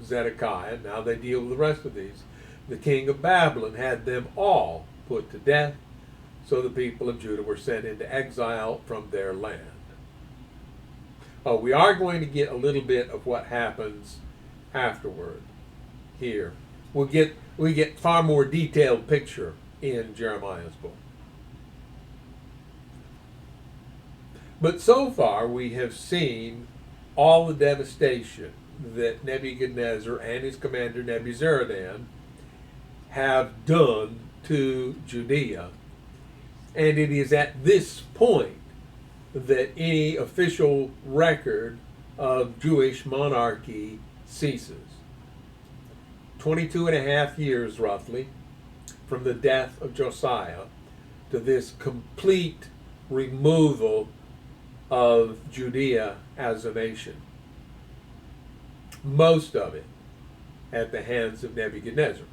Zedekiah. Now they deal with the rest of these. The king of Babylon had them all put to death, so the people of Judah were sent into exile from their land. Oh, we are going to get a little bit of what happens afterward here. We get far more detailed picture in Jeremiah's book. But so far we have seen all the devastation that Nebuchadnezzar and his commander Nebuzaradan have done to Judea. And it is at this point that any official record of Jewish monarchy ceases. 22 and a half years, roughly, from the death of Josiah to this complete removal of Judea as a nation. Most of it at the hands of Nebuchadnezzar,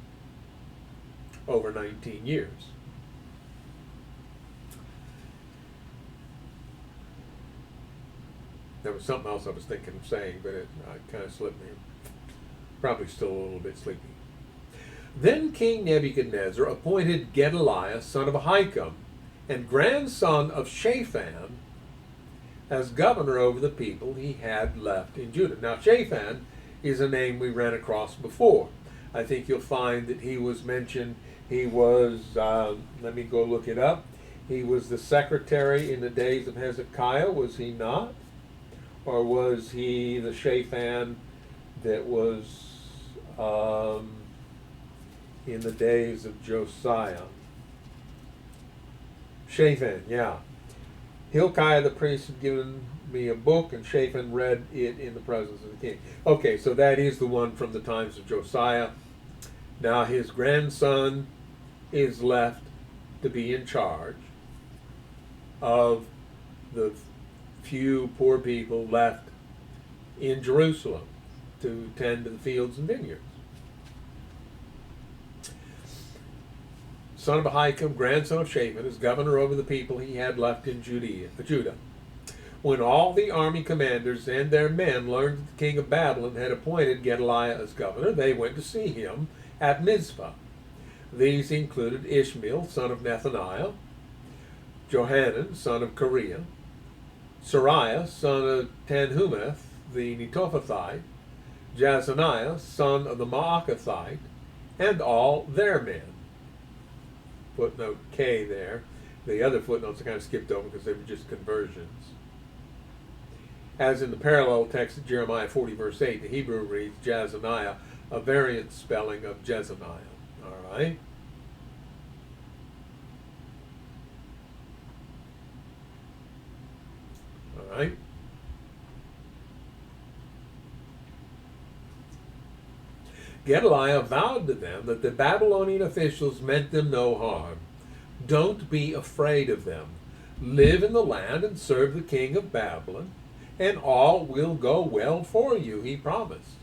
over 19 years. There was something else I was thinking of saying, but it kind of slipped me. Probably still a little bit sleepy. Then King Nebuchadnezzar appointed Gedaliah, son of Ahikam, and grandson of Shaphan, as governor over the people he had left in Judah. Now, Shaphan is a name we ran across before. I think you'll find that he was mentioned. He was, let me go look it up. He was the secretary in the days of Hezekiah, was he not? Or was he the Shaphan that was in the days of Josiah? Shaphan, yeah. Hilkiah the priest had given me a book, and Shaphan read it in the presence of the king. Okay, so that is the one from the times of Josiah. Now his grandson is left to be in charge of the few poor people left in Jerusalem to tend to the fields and vineyards. Son of Ahikam, grandson of Shaphan, is governor over the people he had left in Judah. When all the army commanders and their men learned that the king of Babylon had appointed Gedaliah as governor, they went to see him at Mizpah. These included Ishmael, son of Nethaniah, Johanan, son of Kareah, Sariah, son of Tanhumeth, the Netophathite, Jazaniah, son of the Maakathite, and all their men. Footnote K there. The other footnotes I kind of skipped over because they were just conversions. As in the parallel text of Jeremiah 40 verse 8, the Hebrew reads Jazaniah, a variant spelling of Jezaniah. All right? All right? Gedaliah vowed to them that the Babylonian officials meant them no harm. Don't be afraid of them. Live in the land and serve the king of Babylon, and all will go well for you, he promised.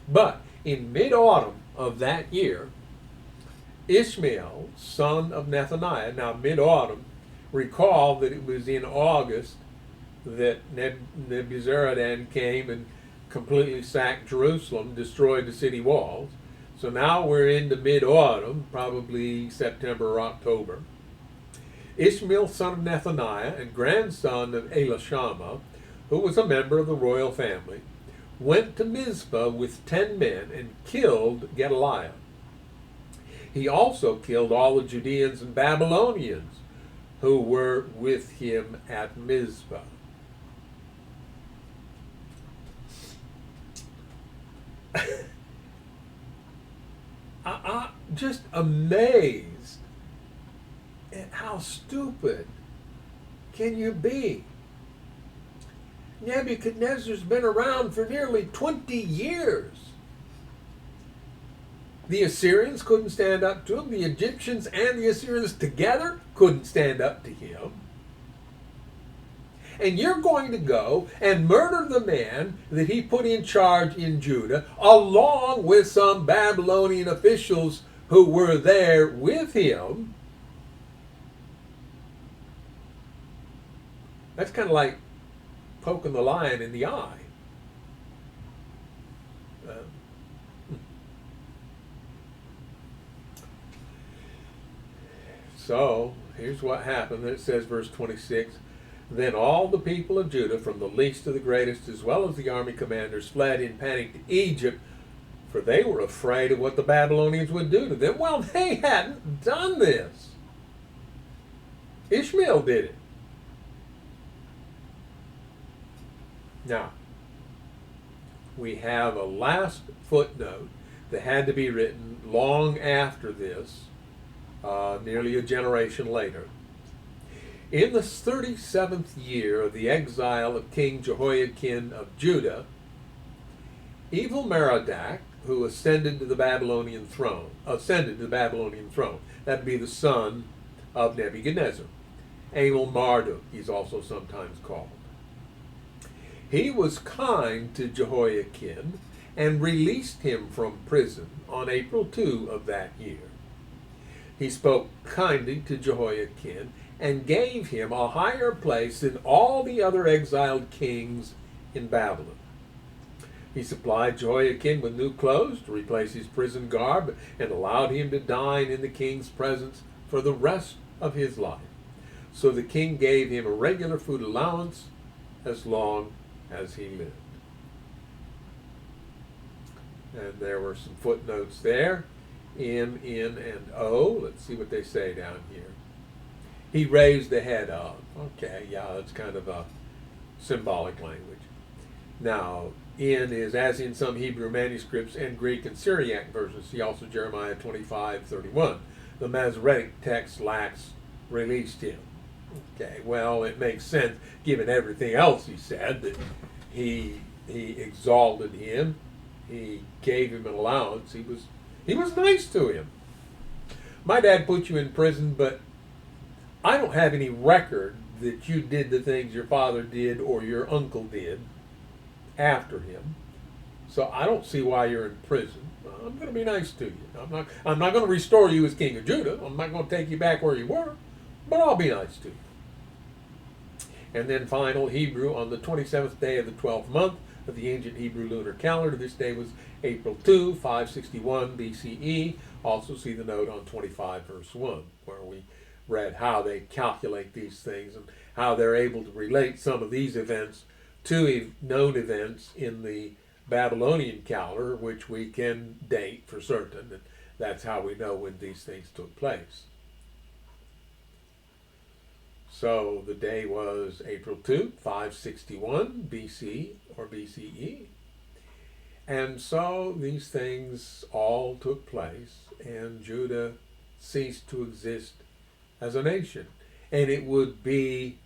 But in mid-autumn of that year, Ishmael, son of Nethaniah, now mid-autumn, recall that it was in August that Nebuzaradan came and completely sacked Jerusalem, destroyed the city walls. So now we're into mid-autumn, probably September or October. Ishmael, son of Nethaniah and grandson of Elishama, who was a member of the royal family, went to Mizpah with 10 men and killed Gedaliah. He also killed all the Judeans and Babylonians who were with him at Mizpah. I'm just amazed at how stupid can you be. Nebuchadnezzar's been around for nearly 20 years. The Assyrians couldn't stand up to him. The Egyptians and the Assyrians together couldn't stand up to him. And you're going to go and murder the man that he put in charge in Judah, along with some Babylonian officials who were there with him. That's kind of like poking the lion in the eye. So, here's what happened. It says, verse 26, then all the people of Judah, from the least to the greatest, as well as the army commanders, fled in panic to Egypt, for they were afraid of what the Babylonians would do to them. Well, they hadn't done this. Ishmael did it. Now, we have a last footnote that had to be written long after this, nearly a generation later. In the 37th year of the exile of King Jehoiakim of Judah, Evil-Merodach, who ascended to the Babylonian throne, that'd be the son of Nebuchadnezzar. Amel-Marduk, he's also sometimes called. He was kind to Jehoiakim and released him from prison on April 2 of that year. He spoke kindly to Jehoiakim and gave him a higher place than all the other exiled kings in Babylon. He supplied Jehoiakim with new clothes to replace his prison garb and allowed him to dine in the king's presence for the rest of his life. So the king gave him a regular food allowance as long as he lived. And there were some footnotes there. M, N, and O. Let's see what they say down here. He raised the head of. Okay, yeah, that's kind of a symbolic language. Now, N is as in some Hebrew manuscripts and Greek and Syriac versions. See also Jeremiah 25:31. The Masoretic text lacks released him. Okay, well, it makes sense given everything else he said, that he exalted him, he gave him an allowance, he was nice to him. My dad put you in prison, but I don't have any record that you did the things your father did or your uncle did after him. So I don't see why you're in prison. I'm going to be nice to you. I'm not going to restore you as king of Judah. I'm not going to take you back where you were, but I'll be nice to you. And then final Hebrew, on the 27th day of the 12th month of the ancient Hebrew lunar calendar. This day was April 2, 561 BCE. Also see the note on 25 verse 1, where we read how they calculate these things and how they're able to relate some of these events to known events in the Babylonian calendar, which we can date for certain. And that's how we know when these things took place. So the day was April 2, 561 BC or BCE. And so these things all took place, and Judah ceased to exist as a nation. And it would be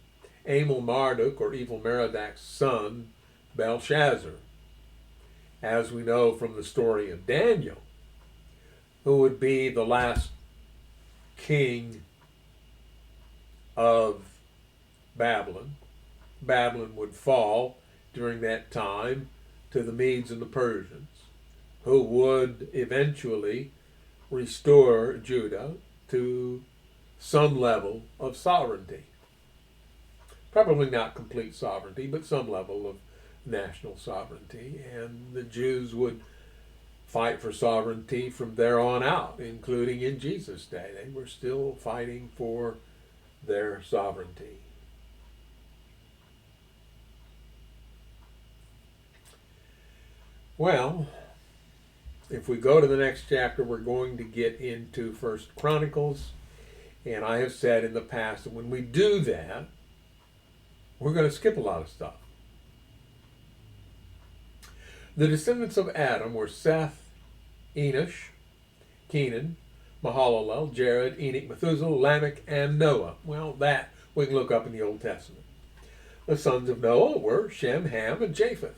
Amel-Marduk, or Evil-Merodach's son, Belshazzar, as we know from the story of Daniel, who would be the last king of Babylon. Babylon would fall during that time to the Medes and the Persians, who would eventually restore Judah to some level of sovereignty. Probably not complete sovereignty, but some level of national sovereignty. And the Jews would fight for sovereignty from there on out, including in Jesus' day. They were still fighting for their sovereignty. Well, if we go to the next chapter, we're going to get into 1 Chronicles. And I have said in the past that when we do that, we're going to skip a lot of stuff. The descendants of Adam were Seth, Enosh, Kenan, Mahalalel, Jared, Enoch, Methuselah, Lamech, and Noah. Well, that we can look up in the Old Testament. The sons of Noah were Shem, Ham, and Japheth.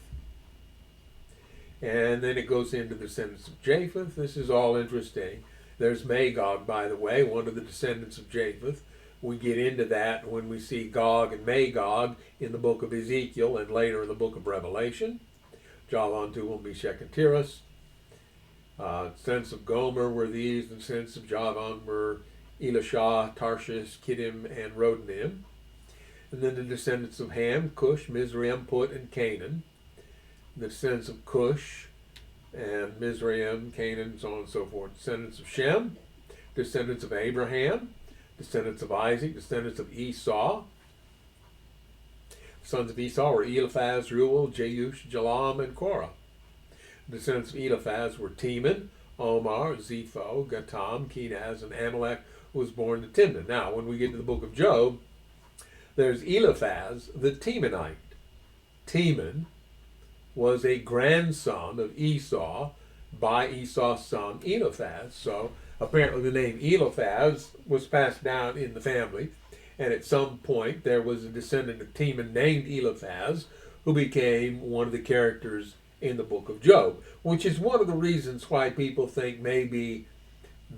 And then it goes into the descendants of Japheth. This is all interesting. There's Magog, by the way, one of the descendants of Japheth. We get into that when we see Gog and Magog in the book of Ezekiel and later in the book of Revelation. Javan, Tubal, Meshach, and Tiras. Descendants of Gomer were these. The descendants of Javan were Elishah, Tarshish, Kittim, and Rodanim. And then the descendants of Ham, Cush, Mizraim, Put, and Canaan. The descendants of Cush and Mizraim, Canaan, so on and so forth. Descendants of Shem, descendants of Abraham, descendants of Isaac, descendants of Esau. Sons of Esau were Eliphaz, Reuel, Jeush, Jalam, and Korah. The descendants of Eliphaz were Teman, Omar, Zepho, Gatam, Kenaz, and Amalek, who was born to Timnah. Now, when we get to the book of Job, there's Eliphaz, the Temanite. Teman was a grandson of Esau by Esau's son Eliphaz. So apparently the name Eliphaz was passed down in the family. And at some point there was a descendant of Teman named Eliphaz who became one of the characters in the book of Job, which is one of the reasons why people think maybe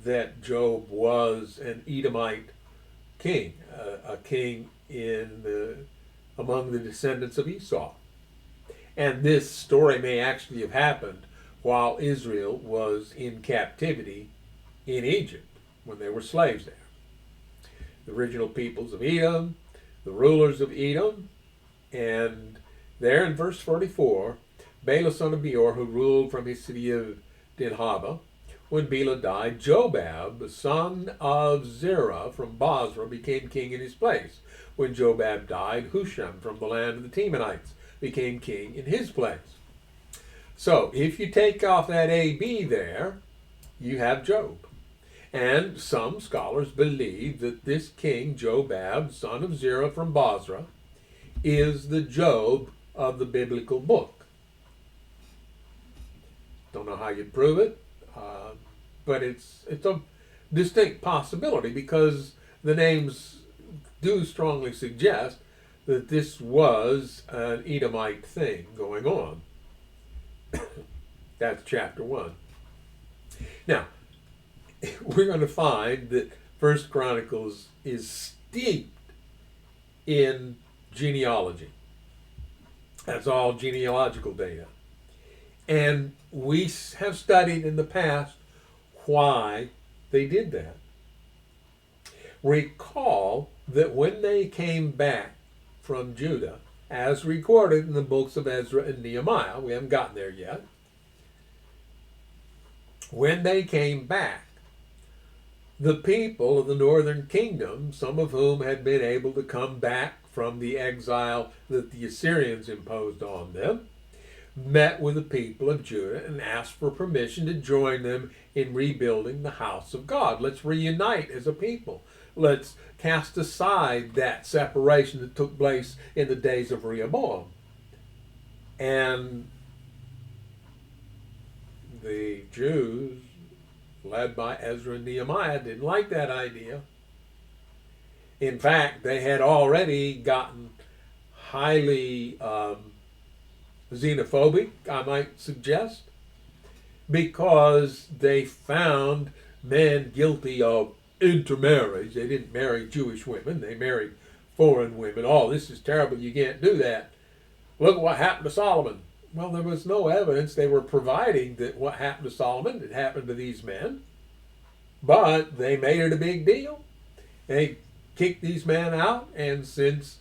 that Job was an Edomite king, a king among the descendants of Esau. And this story may actually have happened while Israel was in captivity in Egypt, when they were slaves there. The original peoples of Edom, the rulers of Edom, and there in verse 44, Bela son of Beor, who ruled from his city of Dinhaba, when Bela died, Jobab, the son of Zerah from Basra, became king in his place. When Jobab died, Husham from the land of the Temanites became king in his place. So if you take off that AB there, you have Job. And some scholars believe that this king, Jobab, son of Zerah from Basra, is the Job of the biblical book. Don't know how you prove it, but it's a distinct possibility because the names do strongly suggest that this was an Edomite thing going on. That's chapter 1. Now, we're going to find that 1 Chronicles is steeped in genealogy. That's all genealogical data. And we have studied in the past why they did that. Recall that when they came back from Judah, as recorded in the books of Ezra and Nehemiah, we haven't gotten there yet, when they came back, the people of the northern kingdom, some of whom had been able to come back from the exile that the Assyrians imposed on them, met with the people of Judah and asked for permission to join them in rebuilding the house of God. Let's reunite as a people. Let's cast aside that separation that took place in the days of Rehoboam. And the Jews, led by Ezra and Nehemiah, didn't like that idea. In fact, they had already gotten highly xenophobic, I might suggest, because they found men guilty of intermarriage. They didn't marry Jewish women, they married foreign women. Oh, this is terrible, you can't do that. Look at what happened to Solomon. Well, there was no evidence they were providing that what happened to Solomon had happened to these men, but they made it a big deal. They kicked these men out, and since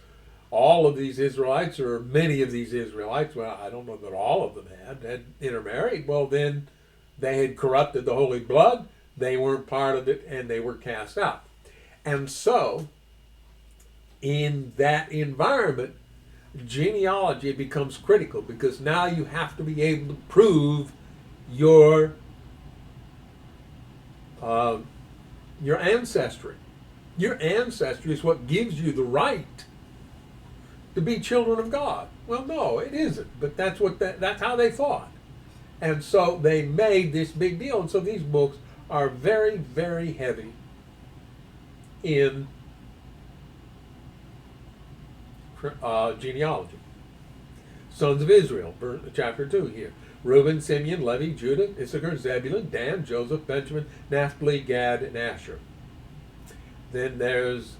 all of these Israelites, or many of these Israelites, well, I don't know that all of them had intermarried, well, then they had corrupted the holy blood, they weren't part of it, and they were cast out. And so, in that environment, genealogy becomes critical, because now you have to be able to prove your ancestry. Your ancestry is what gives you the right to be children of God. Well, no, it isn't, but that's how they thought. And so they made this big deal. And so these books are very, very heavy in genealogy. Sons of Israel, chapter 2 here. Reuben, Simeon, Levi, Judah, Issachar, Zebulun, Dan, Joseph, Benjamin, Naphtali, Gad, and Asher. Then there's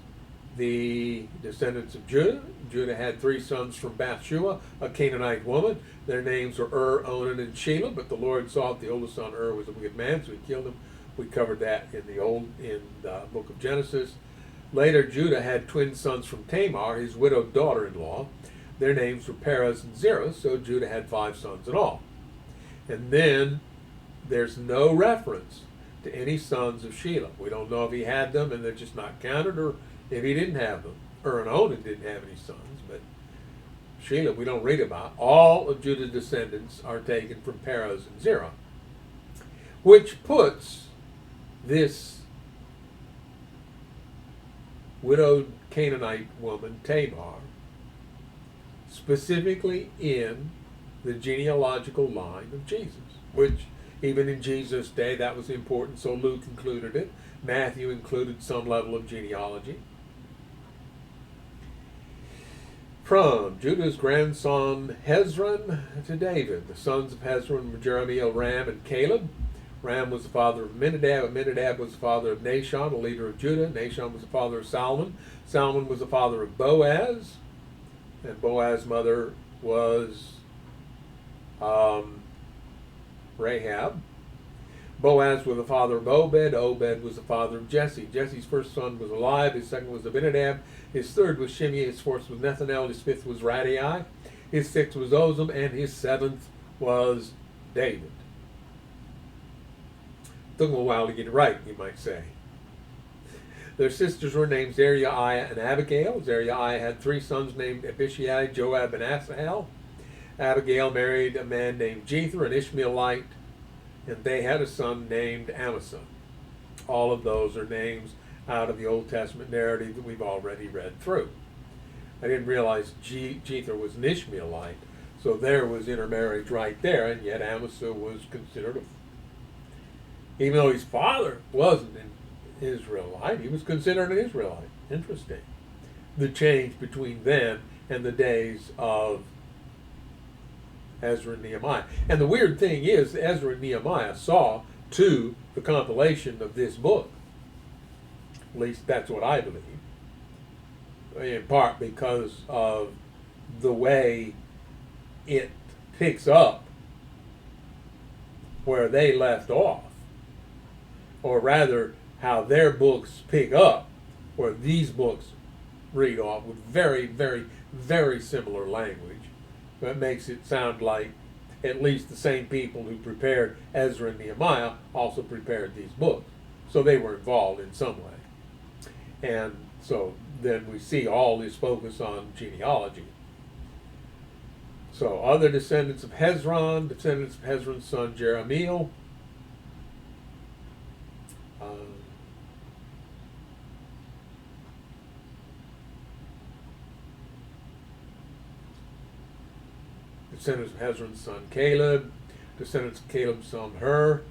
the descendants of Judah. Judah had 3 sons from Bathsheba, a Canaanite woman. Their names were Onan, and Shelah. But the Lord saw that the oldest son was a wicked man, so he killed him. We covered that in the book of Genesis. Later, Judah had twin sons from Tamar, his widowed daughter-in-law. Their names were Perez and Zerah, so Judah had 5 sons in all. And then there's no reference to any sons of Shelah. We don't know if he had them and they're just not counted, or if he didn't have them. Onan didn't have any sons, but Shelah we don't read about. All of Judah's descendants are taken from Perez and Zerah, which puts this widowed Canaanite woman, Tamar, specifically in the genealogical line of Jesus, which even in Jesus' day that was important, so Luke included it. Matthew included some level of genealogy. From Judah's grandson Hezron to David. The sons of Hezron were Jerahmeel, Ram, and Caleb. Ram was the father of Amminadab. Amminadab was the father of Nahshon, a leader of Judah. Nahshon was the father of Salmon. Salmon was the father of Boaz. And Boaz's mother was Rahab. Boaz was the father of Obed. Obed was the father of Jesse. Jesse's first son was Eliab. His second was Abinadab. His third was Shimei. His fourth was Nethanel. His fifth was Radai. His sixth was Ozem. And his seventh was David. Took them a while to get it right, you might say. Their sisters were named Zeruiah and Abigail. Zeruiah had 3 sons named Abishai, Joab, and Asahel. Abigail married a man named Jether, an Ishmaelite, and they had a son named Amasa. All of those are names out of the Old Testament narrative that we've already read through. I didn't realize Jether was an Ishmaelite, so there was intermarriage right there, and yet Amasa was considered even though his father wasn't an Israelite, he was considered an Israelite. Interesting. The change between then and the days of Ezra and Nehemiah. And the weird thing is, Ezra and Nehemiah saw to the compilation of this book. At least that's what I believe. In part because of the way it picks up where they left off. Or rather, how their books pick up, where these books read off with very, very, very similar language. That makes it sound like at least the same people who prepared Ezra and Nehemiah also prepared these books. So they were involved in some way. And so then we see all this focus on genealogy. So other descendants of Hezron, descendants of Hezron's son Jerahmeel. Descendants of Hezron's son Caleb, descendants of Caleb's son Hur.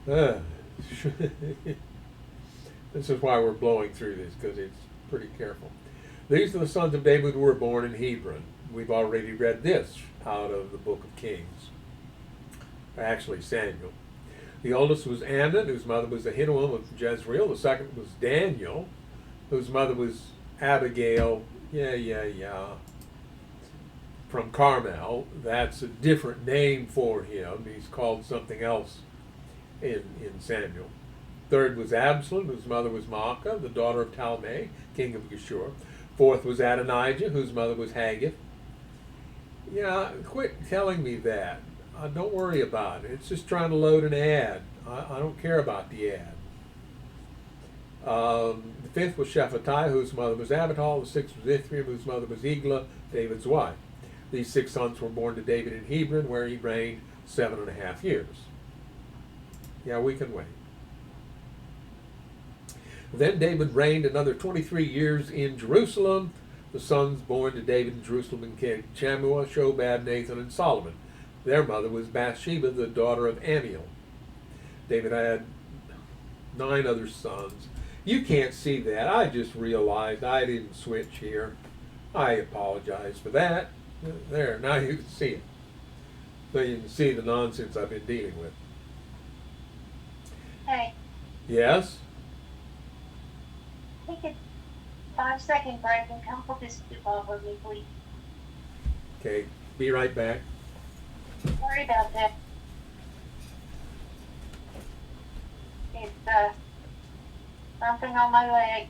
This is why we're blowing through this, because it's pretty careful. These are the sons of David who were born in Hebron. We've already read this out of the book of Kings. Actually, Samuel. The oldest was Amnon, whose mother was Ahinoam of Jezreel. The second was Daniel, whose mother was Abigail. From Carmel. That's a different name for him. He's called something else in Samuel. Third was Absalom, whose mother was Maacah, the daughter of Talmai, king of Geshur. Fourth was Adonijah, whose mother was Haggith. Yeah, quit telling me that. Don't worry about it. It's just trying to load an ad. I don't care about the ad. The fifth was Shephatiah, whose mother was Abital. The sixth was Ithream, whose mother was Eglah, David's wife. These 6 sons were born to David in Hebron, where he reigned 7.5 years. Yeah, we can wait. Then David reigned another 23 years in Jerusalem. The sons born to David in Jerusalem included Shammua, Shobab, Nathan, and Solomon. Their mother was Bathsheba, the daughter of Ammiel. David had 9 other sons. You can't see that. I just realized I didn't switch here. I apologize for that. There, now you can see it. so you can see the nonsense I've been dealing with.
Hey,
Yes?
take a 5-second break and come put this soup over me, please.
Okay, be right back.
Sorry about that. It's something on my leg.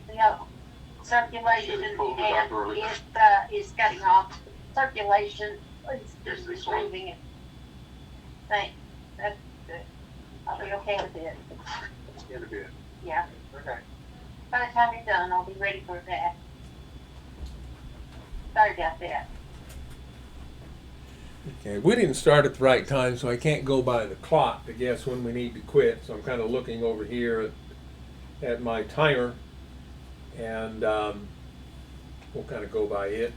Circulation is cutting off. Circulation is leaving it. Thanks. That's good. I'll be okay in a bit.
In a bit.
Yeah.
Okay.
By the time you're done, I'll be ready for that. Sorry about that.
Okay, we didn't start at the right time, so I can't go by the clock to guess when we need to quit. So I'm kind of looking over here at my timer, and we'll kind of go by it.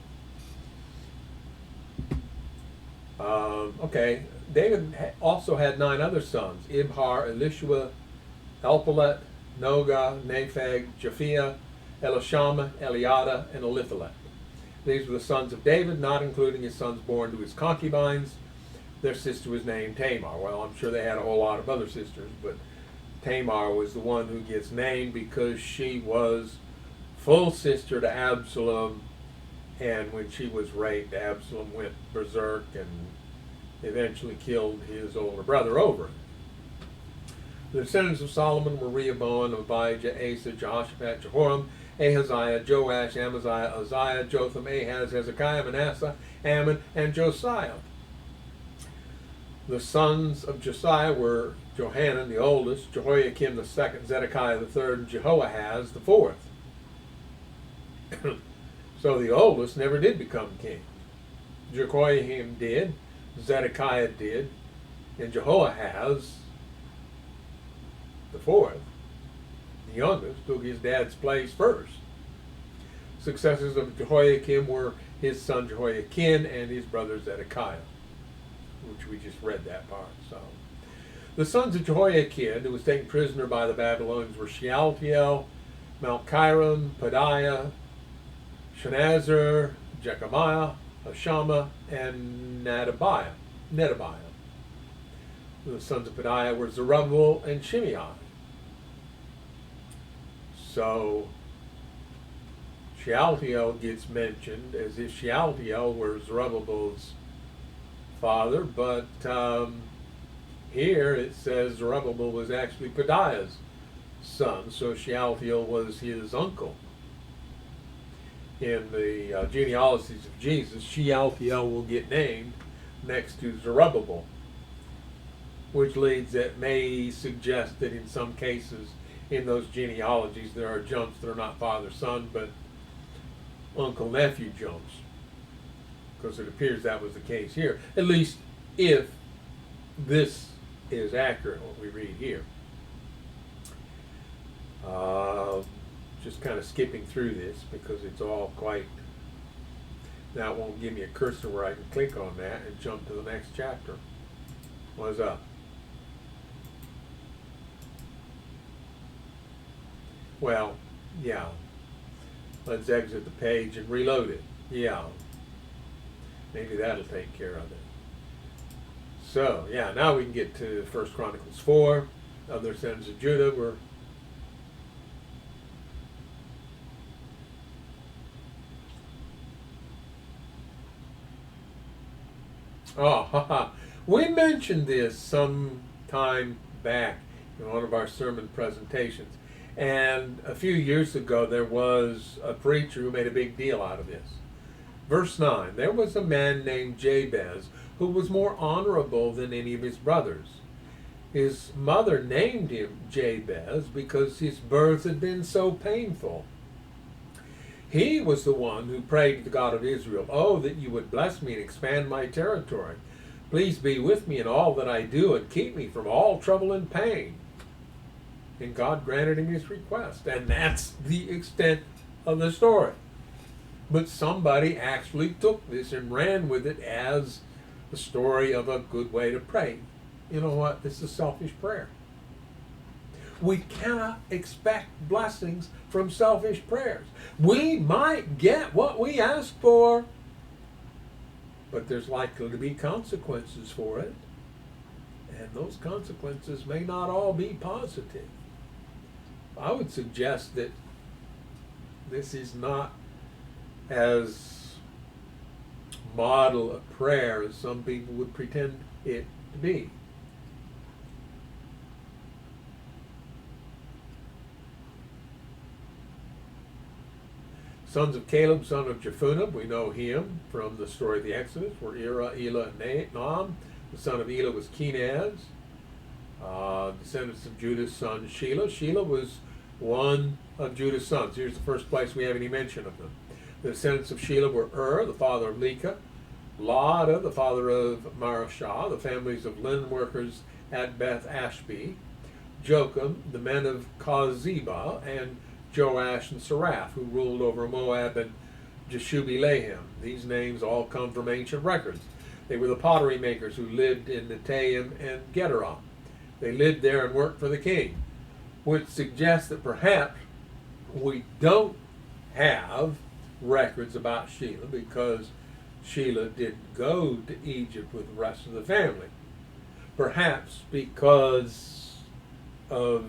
Okay, David also had 9 other sons: Ibhar, Elishua, Elpalet, Noga, Nepheg, Japhia, Elishama, Eliada, and Eliphalet. These were the sons of David, not including his sons born to his concubines. Their sister was named Tamar. Well, I'm sure they had a whole lot of other sisters, but Tamar was the one who gets named because she was full sister to Absalom, and when she was raped, Absalom went berserk and eventually killed his older brother over it. The descendants of Solomon were Rehoboam, Abijah, Asa, Jehoshaphat, Jehoram, Ahaziah, Joash, Amaziah, Uzziah, Jotham, Ahaz, Hezekiah, Manasseh, Ammon, and Josiah. The sons of Josiah were Johanan, the oldest, Jehoiakim the second, Zedekiah the third, and Jehoahaz the fourth. So the oldest never did become king. Jehoiakim did, Zedekiah did, and Jehoahaz the fourth, the youngest, took his dad's place first. Successors of Jehoiakim were his son Jehoiakim and his brother Zedekiah, which we just read that part. So, the sons of Jehoiakim, who was taken prisoner by the Babylonians, were Shealtiel, Malchiram, Pedaiah, Shenazar, Jechemiah, Hoshama, and Nedabiah. The sons of Pedaiah were Zerubbabel and Shimei. So Shealtiel gets mentioned as if Shealtiel were Zerubbabel's father, but here it says Zerubbabel was actually Pedaiah's son, so Shealtiel was his uncle. In the genealogies of Jesus, Shealtiel will get named next to Zerubbabel, which leads that may suggest that in some cases in those genealogies there are jumps that are not father-son but uncle-nephew jumps, because it appears that was the case here, at least if this is accurate what we read here. Just kind of skipping through this because it's all quite, now it won't give me a cursor where I can click on that and jump to the next chapter. What's up? Well, yeah. Let's exit the page and reload it. Yeah. Maybe that'll take care of it. So, yeah, now we can get to 1 Chronicles 4. Other sons of Judah were we mentioned this some time back in one of our sermon presentations. And a few years ago, there was a preacher who made a big deal out of this. Verse 9, there was a man named Jabez who was more honorable than any of his brothers. His mother named him Jabez because his birth had been so painful. He was the one who prayed to the God of Israel, "Oh, that you would bless me and expand my territory. Please be with me in all that I do and keep me from all trouble and pain." And God granted him his request. And that's the extent of the story. But somebody actually took this and ran with it as the story of a good way to pray. You know what? This is selfish prayer. We cannot expect blessings from selfish prayers. We might get what we ask for, but there's likely to be consequences for it, and those consequences may not all be positive. I would suggest that this is not as model a prayer as some people would pretend it to be. Sons of Caleb, son of Jephunneh, we know him from the story of the Exodus, were Erah, Elah, and Naam. The son of Elah was Kenaz. Descendants of Judah's son Shelah. Shelah was one of Judah's sons. Here's the first place we have any mention of them. The descendants of Shelah were the father of Leka, Lada, the father of Marashah, the families of linen workers at Beth Ashbee, Jocham, the men of Kozeba, and Joash and Sarath, who ruled over Moab and Jeshubi-Lehem. These names all come from ancient records. They were the pottery makers who lived in Netaim and Gederah. They lived there and worked for the king, which suggests that perhaps we don't have records about Shelah because Shelah didn't go to Egypt with the rest of the family. Perhaps because of,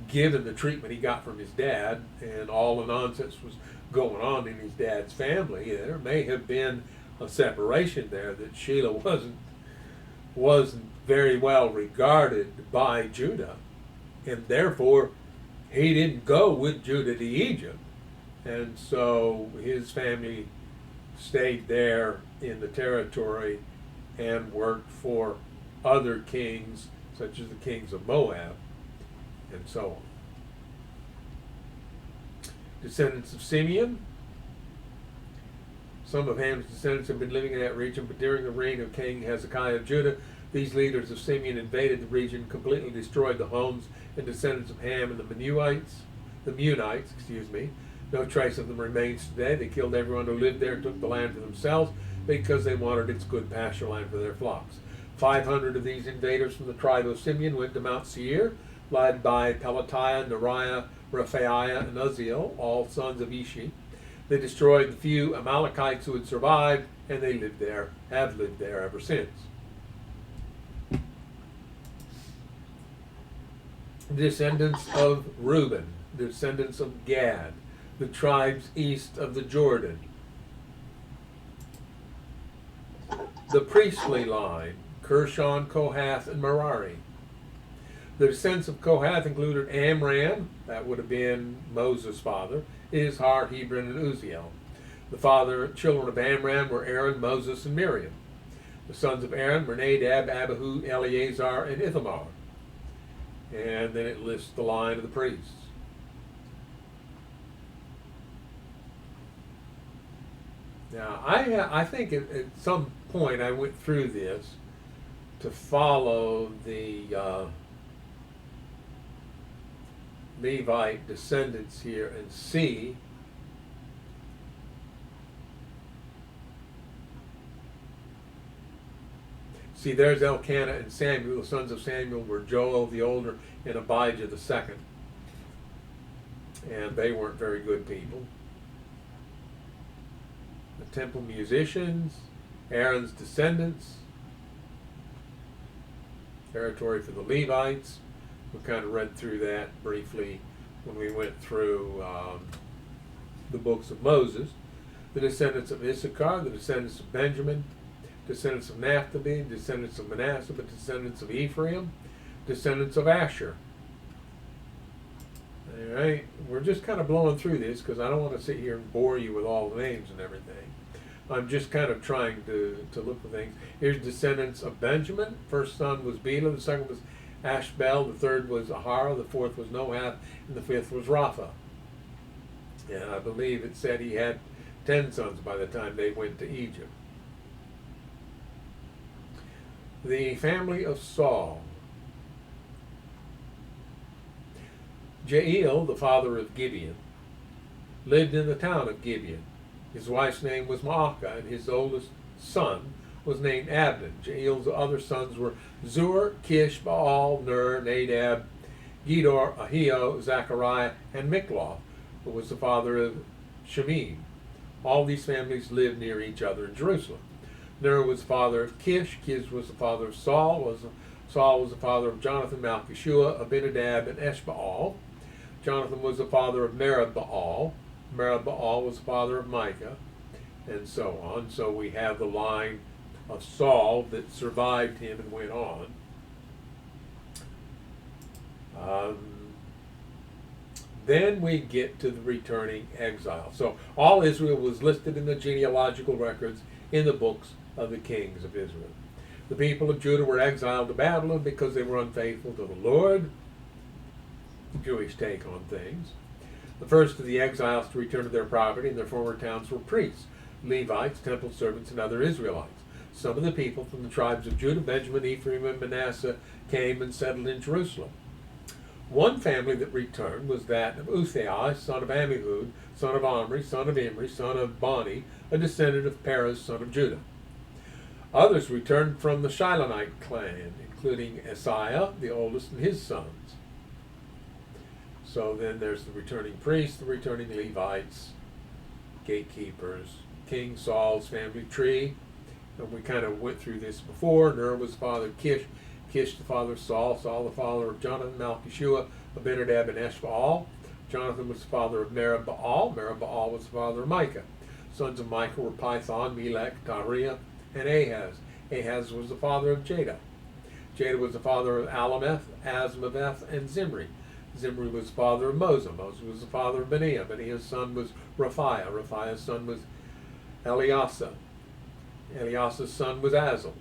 given the treatment he got from his dad and all the nonsense was going on in his dad's family, there may have been a separation there, that Shelah wasn't very well regarded by Judah, and therefore he didn't go with Judah to Egypt, and so his family stayed there in the territory and worked for other kings, such as the kings of Moab, and so on. Descendants of Simeon. Some of Ham's descendants have been living in that region, but during the reign of King Hezekiah of Judah, these leaders of Simeon invaded the region, completely destroyed the homes and descendants of Ham and the Munites. No trace of them remains today. They killed everyone who lived there and took the land for themselves because they wanted its good pasture land for their flocks. 500 of these invaders from the tribe of Simeon went to Mount Seir, led by Pelatiah, Neriah, Rephaiah, and Uzziel, all sons of Ishi. They destroyed the few Amalekites who had survived, and they have lived there ever since. Descendants of Reuben, descendants of Gad, the tribes east of the Jordan. The priestly line, Gershon, Kohath, and Merari. The descendants of Kohath included Amram, that would have been Moses' father, Izhar, Hebron, and Uzziel. The children of Amram were Aaron, Moses, and Miriam. The sons of Aaron were Nadab, Abihu, Eleazar, and Ithamar. And then it lists the line of the priests. Now, I think at some point I went through this to follow the Levite descendants here and see there's Elkanah and Samuel. The sons of Samuel were Joel the older and Abijah the second, and they weren't very good people. The temple musicians, Aaron's descendants, territory for the Levites. We kind of read through that briefly when we went through the books of Moses. The descendants of Issachar, the descendants of Benjamin, descendants of Naphtali, descendants of Manasseh, but descendants of Ephraim, descendants of Asher. All right, we're just kind of blowing through this because I don't want to sit here and bore you with all the names and everything. I'm just kind of trying to look for things. Here's descendants of Benjamin. First son was Bela, the second was Ashbel, the third was Ahara, the fourth was Nohath, and the fifth was Rapha. And I believe it said he had 10 sons by the time they went to Egypt. The family of Saul. Jael, the father of Gibeon, lived in the town of Gibeon. His wife's name was Maacah, and his oldest son was named Abdon. Jael's other sons were Zur, Kish, Baal, Ner, Nadab, Gedor, Ahio, Zechariah, and Mikloth, who was the father of Shemim. All these families lived near each other in Jerusalem. Ner was the father of Kish. Kish was the father of Saul. Saul was the father of Jonathan, Malchishua, Abinadab, and Eshbaal. Jonathan was the father of Merib-Baal. Merib-Baal was the father of Micah, and so on. So we have the line of Saul that survived him and went on. Then we get to the returning exile. So all Israel was listed in the genealogical records in the books of the kings of Israel. The people of Judah were exiled to Babylon because they were unfaithful to the Lord. Jewish take on things. The first of the exiles to return to their property and their former towns were priests, Levites, temple servants, and other Israelites. Some of the people from the tribes of Judah, Benjamin, Ephraim, and Manasseh came and settled in Jerusalem. One family that returned was that of Uthai, son of Ammihud, son of Omri, son of Imri, son of Bani, a descendant of Perez, son of Judah. Others returned from the Shilonite clan, including Isaiah, the oldest, and his sons. So then there's the returning priests, the returning Levites, gatekeepers, King Saul's family tree. And we kind of went through this before. Ner was the father of Kish, Kish the father of Saul, Saul the father of Jonathan, Malchishua, Abinadab, and Eshbaal. Jonathan was the father of Merib-Baal. Merib-Baal was the father of Micah. Sons of Micah were Python, Melech, Tahriah, and Ahaz. Ahaz was the father of Jada. Jada was the father of Alameth, Asmaveth, and Zimri. Zimri was the father of Mosa. Mosa was the father of Benaiah. Benaiah's son was Raphiah. Raphiah's son was Eliasa. Eliasa's son was Azel.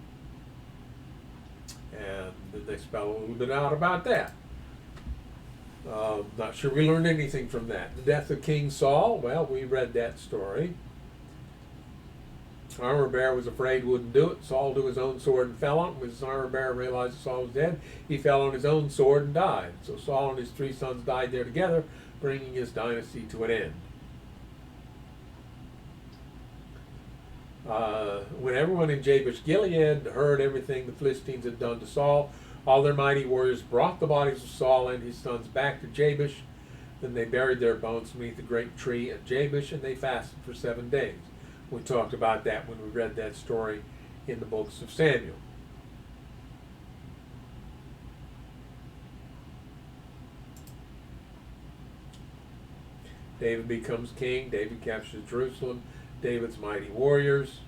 And then they spell a little bit out about that. Not sure we learned anything from that. The death of King Saul, well, we read that story. Armor bearer was afraid, wouldn't do it. Saul drew his own sword and fell on it. When his armor bearer realized Saul was dead, he fell on his own sword and died. So Saul and his 3 sons died there together, bringing his dynasty to an end. When everyone in Jabesh Gilead heard everything the Philistines had done to Saul, all their mighty warriors brought the bodies of Saul and his sons back to Jabesh. Then they buried their bones beneath the great tree at Jabesh, and they fasted for 7 days. We talked about that when we read that story in the books of Samuel. David becomes king. David captures Jerusalem. David's mighty warriors.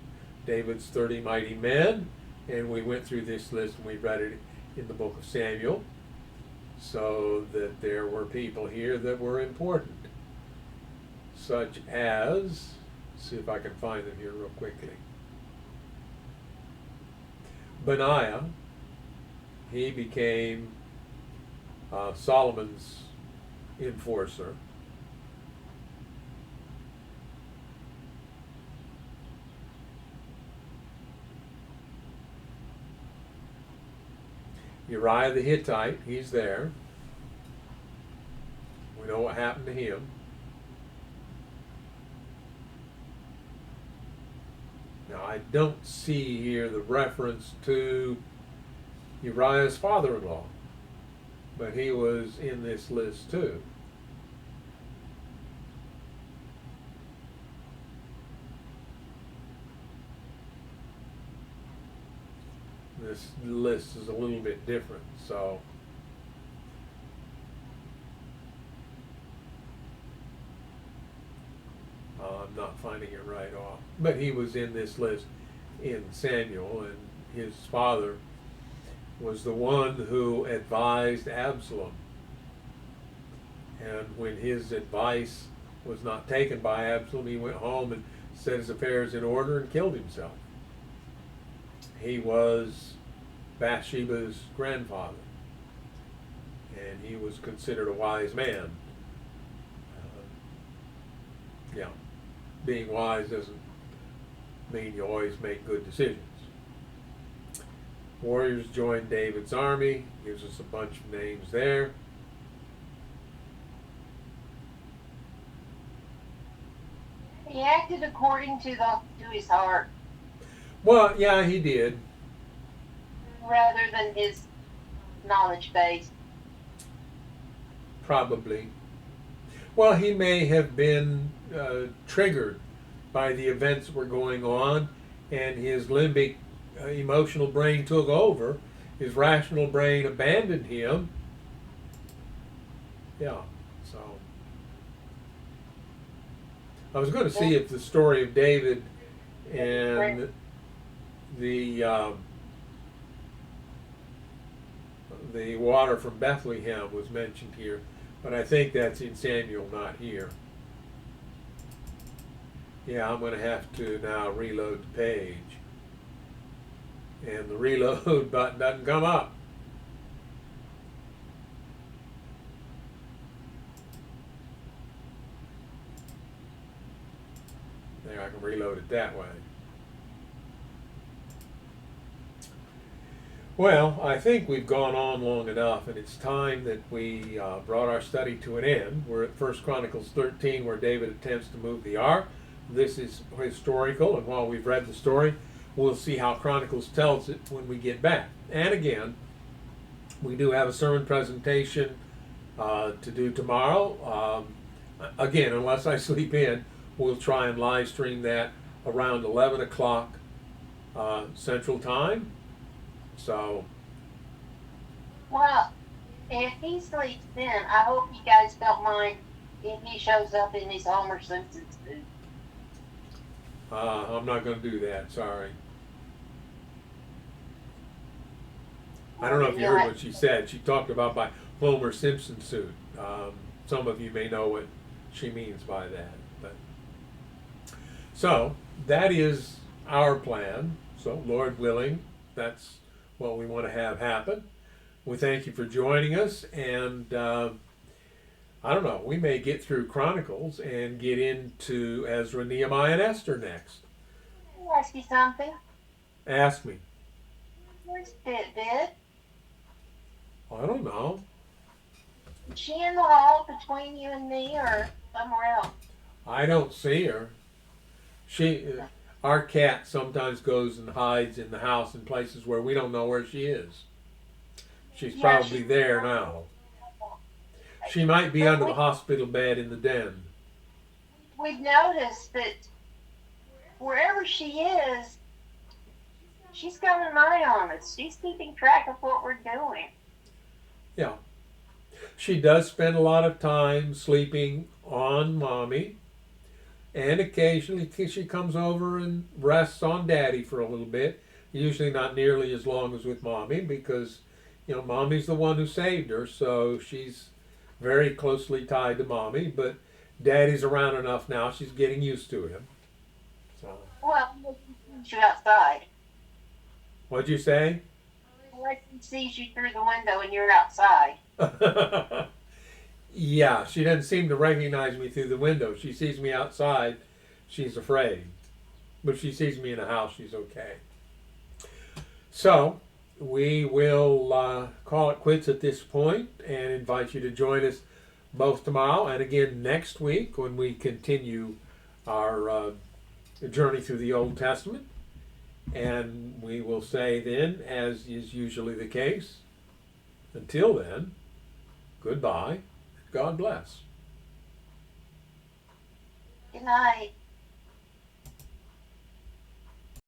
David's 30 mighty men. And we went through this list and we read it in the book of Samuel. So that there were people here that were important. Such as, see if I can find them here real quickly. Benaiah, he became Solomon's enforcer. Uriah the Hittite, he's there. We know what happened to him. Now, I don't see here the reference to Uriah's father-in-law, but he was in this list too. This list is a little bit different, so I'm not finding it right off. But he was in this list in Samuel, and his father was the one who advised Absalom. And when his advice was not taken by Absalom, he went home and set his affairs in order and killed himself. He was Bathsheba's grandfather, and he was considered a wise man. Being wise doesn't mean you always make good decisions. Warriors joined David's army. Gives us a bunch of names there.
He acted according to his heart.
Well, yeah, he did.
Rather than his knowledge base.
Probably. Well, he may have been triggered by the events that were going on, and his limbic emotional brain took over. His rational brain abandoned him. Yeah, so I was going to see if the story of David and the water from Bethlehem was mentioned here, but I think that's in Samuel, not here. Yeah, I'm going to have to now reload the page. And the reload button doesn't come up. There, I can reload it that way. Well, I think we've gone on long enough, and it's time that we brought our study to an end. We're at 1 Chronicles 13, where David attempts to move the ark. This is historical, and while we've read the story, we'll see how Chronicles tells it when we get back. And again, we do have a sermon presentation to do tomorrow. Again, unless I sleep in, we'll try and live stream that around 11 o'clock Central Time. So,
Well, if he sleeps in, I hope you guys don't mind if he shows up in his Homer Simpson suit.
I'm not going to do that, sorry. I don't know if you heard what she said. She talked about my Homer Simpson suit. Some of you may know what she means by that. But so, that is our plan. So, Lord willing, that's what we want to have happen. We thank you for joining us, and I don't know, we may get through Chronicles and get into Ezra, Nehemiah, and Esther next.
I'll ask you something.
Ask me.
Where's Bit?
I don't know.
Is she in the hall between you and me or somewhere else?
I don't see her. Our cat sometimes goes and hides in the house in places where we don't know where she is. She's probably there now. She might be under the hospital bed in the den.
We've noticed that wherever she is, she's got an eye on us. She's keeping track of what we're doing.
Yeah. She does spend a lot of time sleeping on Mommy, and occasionally she comes over and rests on Daddy for a little bit. Usually not nearly as long as with Mommy, because Mommy's the one who saved her, so she's very closely tied to Mommy, but Daddy's around enough now, she's getting used to him. So.
Well, she sees you outside.
What'd you say?
Well, she sees you through the window and you're outside.
Yeah, she doesn't seem to recognize me through the window. She sees me outside, she's afraid. But if she sees me in a house, she's okay. So, we will call it quits at this point and invite you to join us both tomorrow and again next week when we continue our journey through the Old Testament. And we will say then, as is usually the case, until then, goodbye, God bless.
Good night.